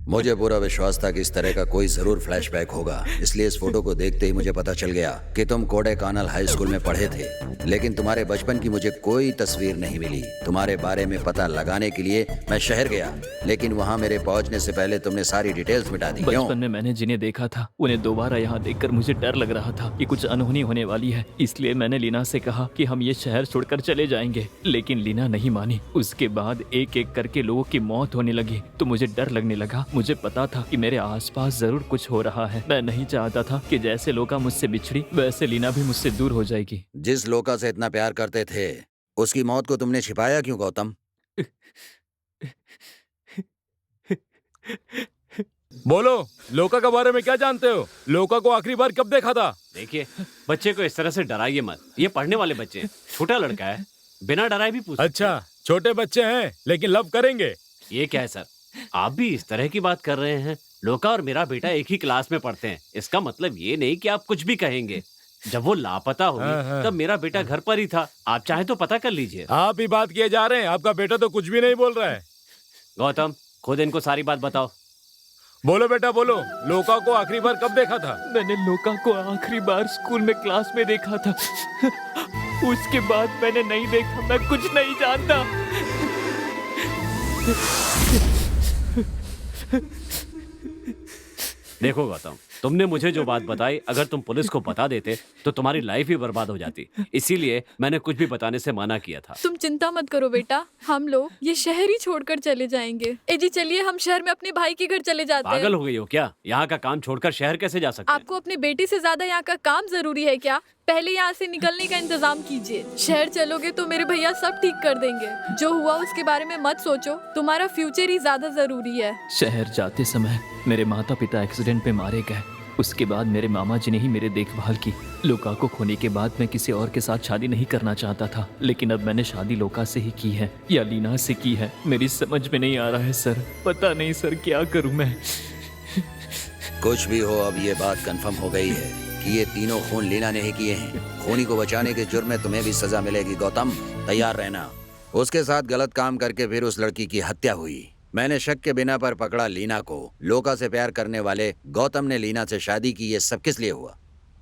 मुझे पूरा विश्वास था कि इस तरह का कोई जरूर फ्लैशबैक होगा, इसलिए इस फोटो को देखते ही मुझे पता चल गया कि तुम कोडेकानल हाई स्कूल में पढ़े थे। लेकिन तुम्हारे बचपन की मुझे कोई तस्वीर नहीं मिली। तुम्हारे बारे में पता लगाने के लिए मैं शहर गया, लेकिन वहाँ मेरे पहुँचने से पहले तुमने सारी डिटेल्स मिटा दी। क्यों? बचपन में मैंने जिन्हें देखा था उन्हें दोबारा यहाँ देखकर मुझे डर लग रहा था कि कुछ अनहोनी होने वाली है। इसलिए मैंने लीना से कहा कि हम ये शहर छोड़कर चले जाएंगे, लेकिन लीना नहीं मानी। उसके बाद एक एक करके लोगों की मौत होने लगी तो मुझे डर लगने लगा। मुझे पता था कि मेरे आसपास जरूर कुछ हो रहा है। मैं नहीं चाहता था कि जैसे लोका मुझसे बिछड़ी वैसे लीना भी मुझसे दूर हो जाएगी। जिस लोका से इतना प्यार करते थे उसकी मौत को तुमने छिपाया क्यों गौतम? बोलो, लोका के बारे में क्या जानते हो? लोका को आखिरी बार कब देखा था? देखिए, बच्चे को इस तरह से डराइए मत। ये पढ़ने वाले बच्चे हैं, छोटा लड़का है, बिना डराए भी पूछ। अच्छा, छोटे बच्चे हैं लेकिन लव करेंगे। ये क्या है सर, आप भी इस तरह की बात कर रहे हैं? लोका और मेरा बेटा एक ही क्लास में पढ़ते हैं, इसका मतलब ये नहीं कि आप कुछ भी कहेंगे। जब वो लापता हुई तब मेरा बेटा घर पर ही था, आप चाहे तो पता कर लीजिए। आप ही बात किए जा रहे हैं, आपका बेटा तो कुछ भी नहीं बोल रहा है। गौतम, खुद इनको सारी बात बताओ। बोलो बेटा बोलो, लोका को आखिरी बार कब देखा था? मैंने लोका को आखिरी बार स्कूल में क्लास में देखा था। उसके बाद मैंने नहीं देखा, मैं कुछ नहीं जानता। देखो गौतम, तुमने मुझे जो बात बताई, अगर तुम पुलिस को बता देते तो तुम्हारी लाइफ ही बर्बाद हो जाती। इसीलिए मैंने कुछ भी बताने से मना किया था। तुम चिंता मत करो बेटा, हम लोग ये शहर ही छोड़कर चले जाएंगे। ए जी चलिए, हम शहर में अपने भाई के घर चले जाते हैं। पागल हो गई हो क्या? यहाँ का काम छोड़कर शहर कैसे जा सकते हैं? आपको अपनी बेटी से ज्यादा यहाँ का काम जरूरी है क्या? पहले यहाँ से निकलने का इंतजाम कीजिए। शहर चलोगे तो मेरे भैया सब ठीक कर देंगे। जो हुआ उसके बारे में मत सोचो, तुम्हारा फ्यूचर ही ज्यादा जरूरी है। शहर जाते समय मेरे माता पिता एक्सीडेंट में मारे गए। उसके बाद मेरे मामा जी ने ही मेरी देखभाल की। लोका को खोने के बाद मैं किसी और के साथ शादी नहीं करना चाहता था, लेकिन अब मैंने शादी लोका से ही की है या लीना से की है, मेरी समझ में नहीं आ रहा है सर। पता नहीं सर क्या करूं मैं। कुछ भी हो, अब ये बात कंफर्म हो गई है कि ये तीनों खून लीना ने ही किए हैं। खूनी को बचाने के जुर्म में तुम्हें भी सजा मिलेगी गौतम, तैयार रहना। उसके साथ गलत काम करके फिर उस लड़की की हत्या हुई। मैंने शक के बिना पर पकड़ा लीना को। लोका से प्यार करने वाले गौतम ने लीना से शादी की। ये सब किस लिए हुआ?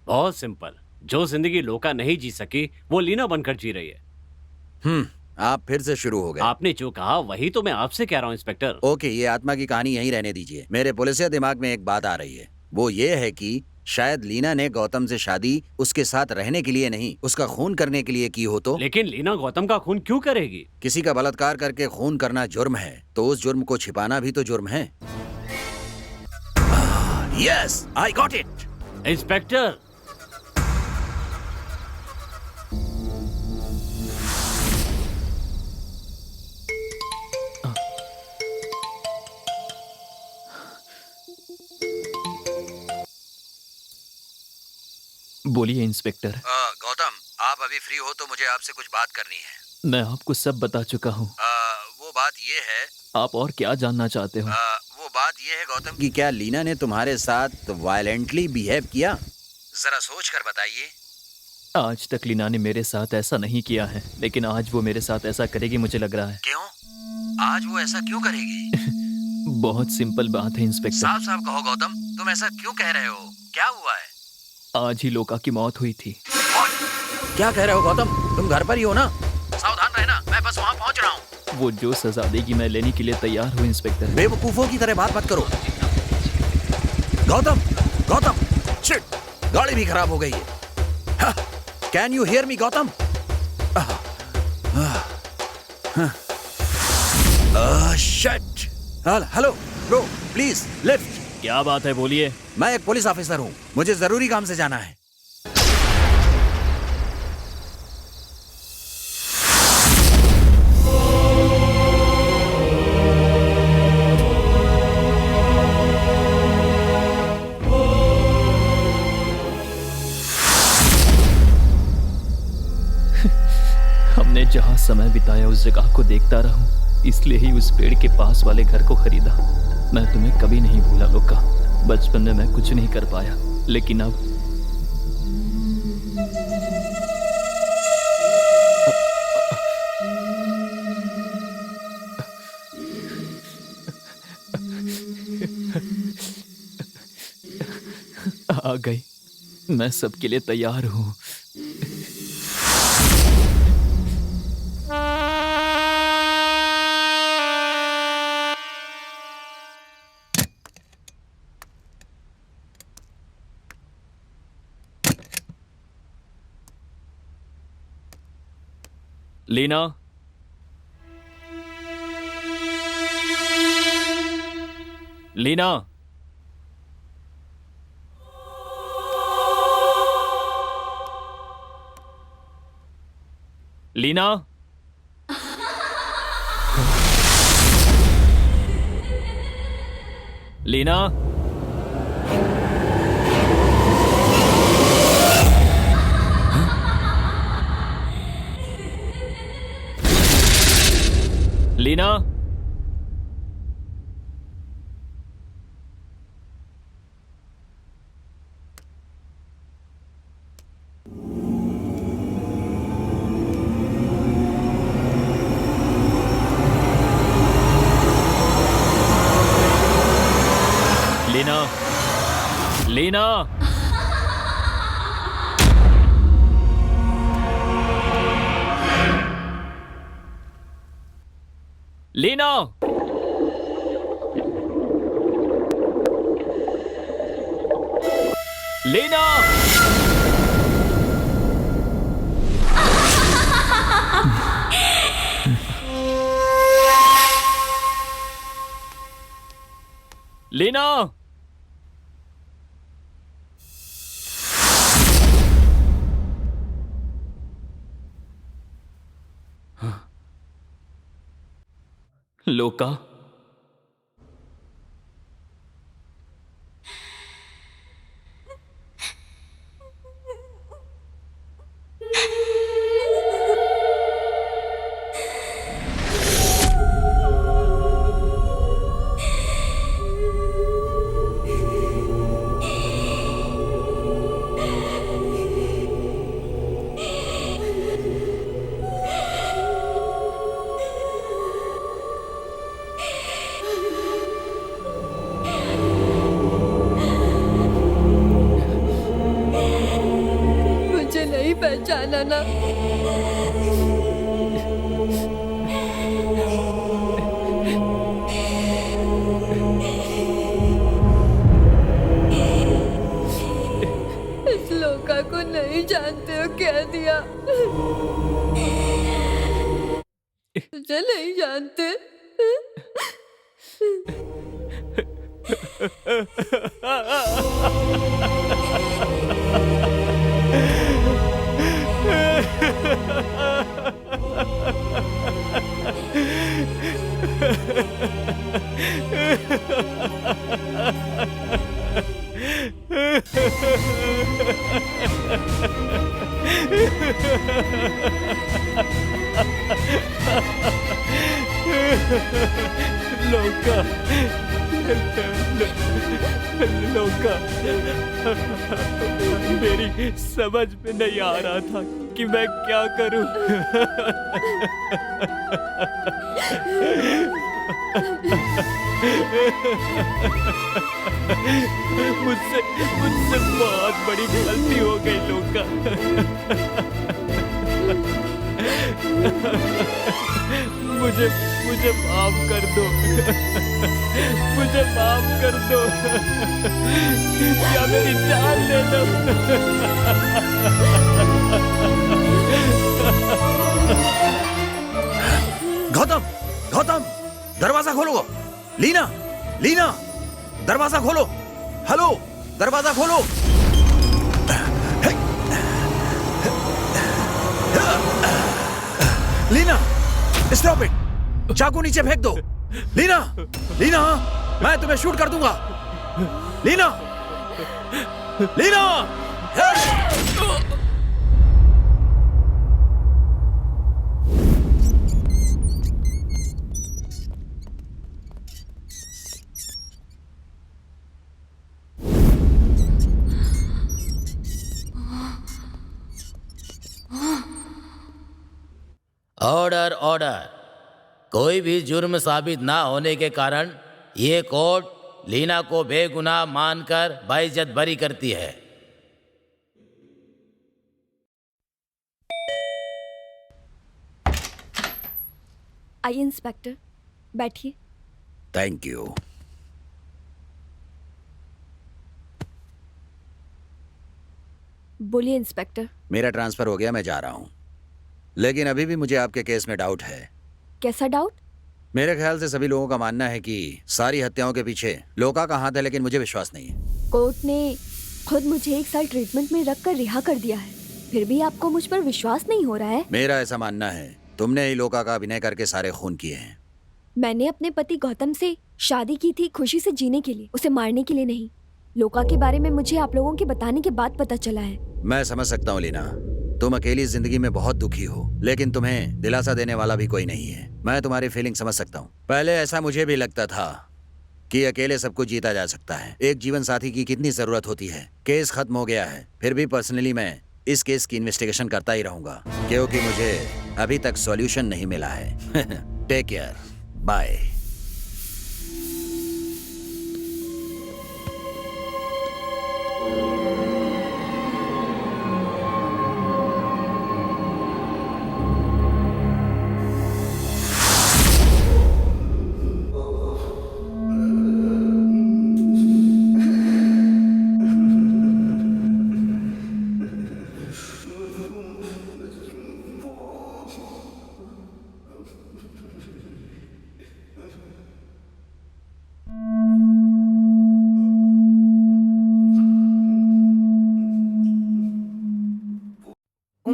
बहुत सिंपल, जो जिंदगी लोका नहीं जी सकी वो लीना बनकर जी रही है। आप फिर से शुरू हो गए। आपने जो कहा वही तो मैं आपसे कह रहा हूँ इंस्पेक्टर। ओके, ये आत्मा की कहानी यहीं रहने दीजिए। मेरे पुलिसिया दिमाग में एक बात आ रही है, वो ये है कि शायद लीना ने गौतम से शादी उसके साथ रहने के लिए नहीं, उसका खून करने के लिए की हो तो। लेकिन लीना गौतम का खून क्यों करेगी? किसी का बलात्कार करके खून करना जुर्म है, तो उस जुर्म को छिपाना भी तो जुर्म है। Yes, I got it. Inspector, बोलिए इंस्पेक्टर। गौतम, आप अभी फ्री हो तो मुझे आपसे कुछ बात करनी है। मैं आपको सब बता चुका हूँ। वो बात ये है, आप और क्या जानना चाहते हो? वो बात ये है गौतम कि क्या लीना ने तुम्हारे साथ वायलेंटली बिहेव किया? जरा सोच कर बताइए। आज तक लीना ने मेरे साथ ऐसा नहीं किया है, लेकिन आज वो मेरे साथ ऐसा करेगी मुझे लग रहा है। क्यों? आज वो ऐसा क्यों करेगी? बहुत सिंपल बात है इंस्पेक्टर। साफ साफ कहो गौतम, तुम ऐसा क्यों कह रहे हो? क्या हुआ है? आज ही लोका की मौत हुई थी। क्या कह रहे हो गौतम? तुम घर पर ही हो ना? सावधान रहना, मैं बस वहाँ पहुँच रहा हूँ। वो जो सजा देगी मैं लेने के लिए तैयार हूँ इंस्पेक्टर। बेवकूफों की तरह बात मत करो। गौतम, गौतम, शिट, गाड़ी भी खराब हो गई है। Can you hear me Gautam? Shit. Hello bro, please lift. क्या बात है, बोलिए। मैं एक पुलिस ऑफिसर हूँ, मुझे जरूरी काम से जाना है। हमने जहाँ समय बिताया उस जगह को देखता रहूं, इसलिए ही उस पेड़ के पास वाले घर को खरीदा। मैं तुम्हें कभी नहीं भूला लोका। बचपन में मैं कुछ नहीं कर पाया, लेकिन अब आ गई। मैं सबके लिए तैयार हूँ। लीना, लीना, लीना, लीना, लीना, लीना, लीना। लीना। लीना। लीना। लोका। मुझे नहीं पहचाना ना। इस लोका को नहीं जानते हो, कह दिया। मुझे नहीं जानते। लोका। लोका। मेरी समझ में नहीं आ रहा था कि मैं क्या करूं। मुझसे मुझसे बहुत बड़ी गलती हो गई लोका। मुझे मुझे माफ कर दो। मुझे माफ कर दो या मेरी जान ले लो। गौतम, गौतम, दरवाजा खोलो। लीना, लीना, दरवाजा खोलो। हेलो, दरवाजा खोलो। Leena, stop it. चाकू नीचे फेंक दो। लीना, लीना, मैं तुम्हें शूट कर दूंगा। लीना, लीना। Order, order. कोई भी जुर्म साबित ना होने के कारण ये कोर्ट लीना को बेगुनाह मानकर बाइज्जत बरी करती है। आइए इंस्पेक्टर, बैठिए। Thank you. बोलिए इंस्पेक्टर। मेरा ट्रांसफर हो गया, मैं जा रहा हूं। लेकिन अभी भी मुझे आपके केस में डाउट है। कैसा डाउट? मेरे ख्याल से सभी लोगों का मानना है कि सारी हत्याओं के पीछे लोका का हाथ है, लेकिन मुझे विश्वास नहीं है। कोर्ट ने खुद मुझे 1 साल ट्रीटमेंट में रख कर रिहा कर दिया है, फिर भी आपको मुझ पर विश्वास नहीं हो रहा है? मेरा ऐसा मानना है, तुमने ही लोका का अभिनय करके सारे खून किए हैं। मैंने अपने पति गौतम से शादी की थी खुशी से जीने के लिए, उसे मारने के लिए नहीं। लोका के बारे में मुझे आप लोगों के बताने के बाद पता चला है। मैं समझ सकता हूँ लीना, तुम अकेली जिंदगी में बहुत दुखी हो, लेकिन तुम्हें दिलासा देने वाला भी कोई नहीं है। मैं तुम्हारी फीलिंग समझ सकता हूँ। पहले ऐसा मुझे भी लगता था कि अकेले सब कुछ जीता जा सकता है। एक जीवन साथी की कितनी जरूरत होती है। केस खत्म हो गया है, फिर भी पर्सनली मैं इस केस की इन्वेस्टिगेशन करता ही रहूंगा, क्योंकि मुझे अभी तक सॉल्यूशन नहीं मिला है। Take care, bye.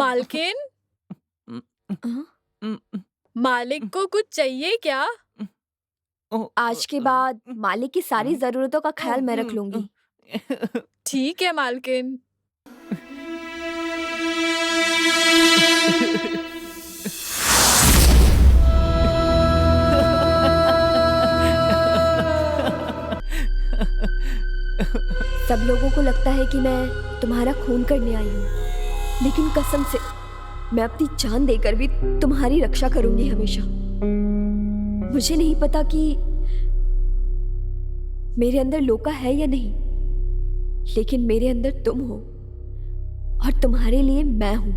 मालकिन, मालिक को कुछ चाहिए क्या? आज के बाद मालिक की सारी जरूरतों का ख्याल मैं रख लूंगी। ठीक है मालकिन। सब लोगों को लगता है कि मैं तुम्हारा खून करने आई हूँ, लेकिन कसम से मैं अपनी जान देकर भी तुम्हारी रक्षा करूंगी हमेशा। मुझे नहीं पता कि मेरे अंदर लोका है या नहीं, लेकिन मेरे अंदर तुम हो और तुम्हारे लिए मैं हूं।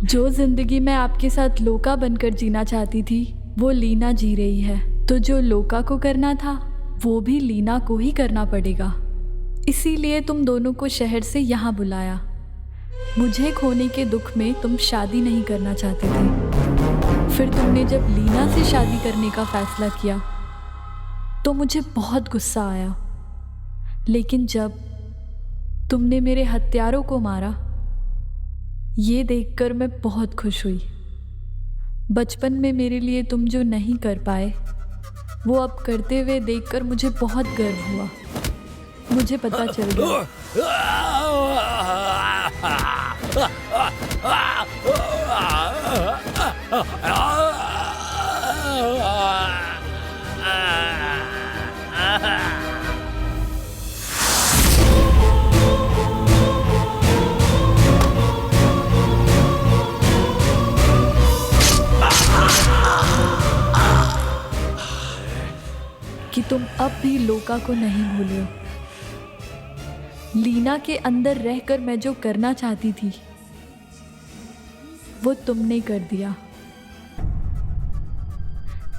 जो जिंदगी मैं आपके साथ लोका बनकर जीना चाहती थी वो लीना जी रही है, तो जो लोका को करना था वो भी लीना को ही करना पड़ेगा। इसीलिए तुम दोनों को शहर से यहाँ बुलाया। मुझे खोने के दुख में तुम शादी नहीं करना चाहते थे। फिर तुमने जब लीना से शादी करने का फैसला किया तो मुझे बहुत गुस्सा आया, लेकिन जब तुमने मेरे हत्यारों को मारा ये देखकर मैं बहुत खुश हुई। बचपन में मेरे लिए तुम जो नहीं कर पाए वो अब करते हुए देखकर मुझे बहुत गर्व हुआ। मुझे पता चल गया कि तुम अब भी लोका को नहीं भूले। लीना के अंदर रहकर मैं जो करना चाहती थी वो तुमने कर दिया,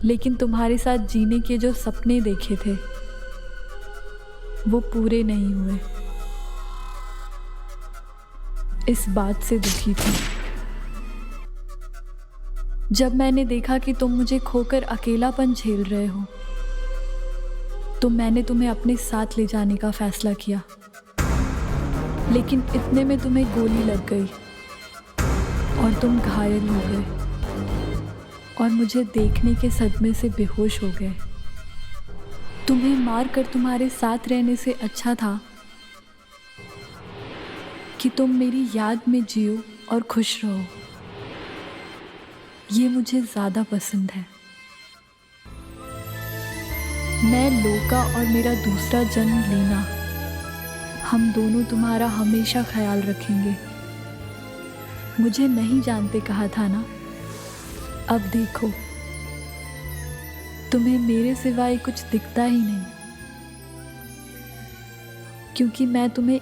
लेकिन तुम्हारे साथ जीने के जो सपने देखे थे वो पूरे नहीं हुए। इस बात से दुखी थी। जब मैंने देखा कि तुम मुझे खोकर अकेलापन झेल रहे हो तो मैंने तुम्हें अपने साथ ले जाने का फैसला किया, लेकिन इतने में तुम्हें गोली लग गई और तुम घायल हो गए और मुझे देखने के सदमे से बेहोश हो गए। तुम्हें मारकर तुम्हारे साथ रहने से अच्छा था कि तुम मेरी याद में जियो और खुश रहो। ये मुझे ज़्यादा पसंद है। मैं लोका और मेरा दूसरा जन्म लीना, हम दोनों तुम्हारा हमेशा ख्याल रखेंगे। मुझे नहीं जानते कहा था ना, अब देखो तुम्हें मेरे सिवाय कुछ दिखता ही नहीं, क्योंकि मैं तुम्हें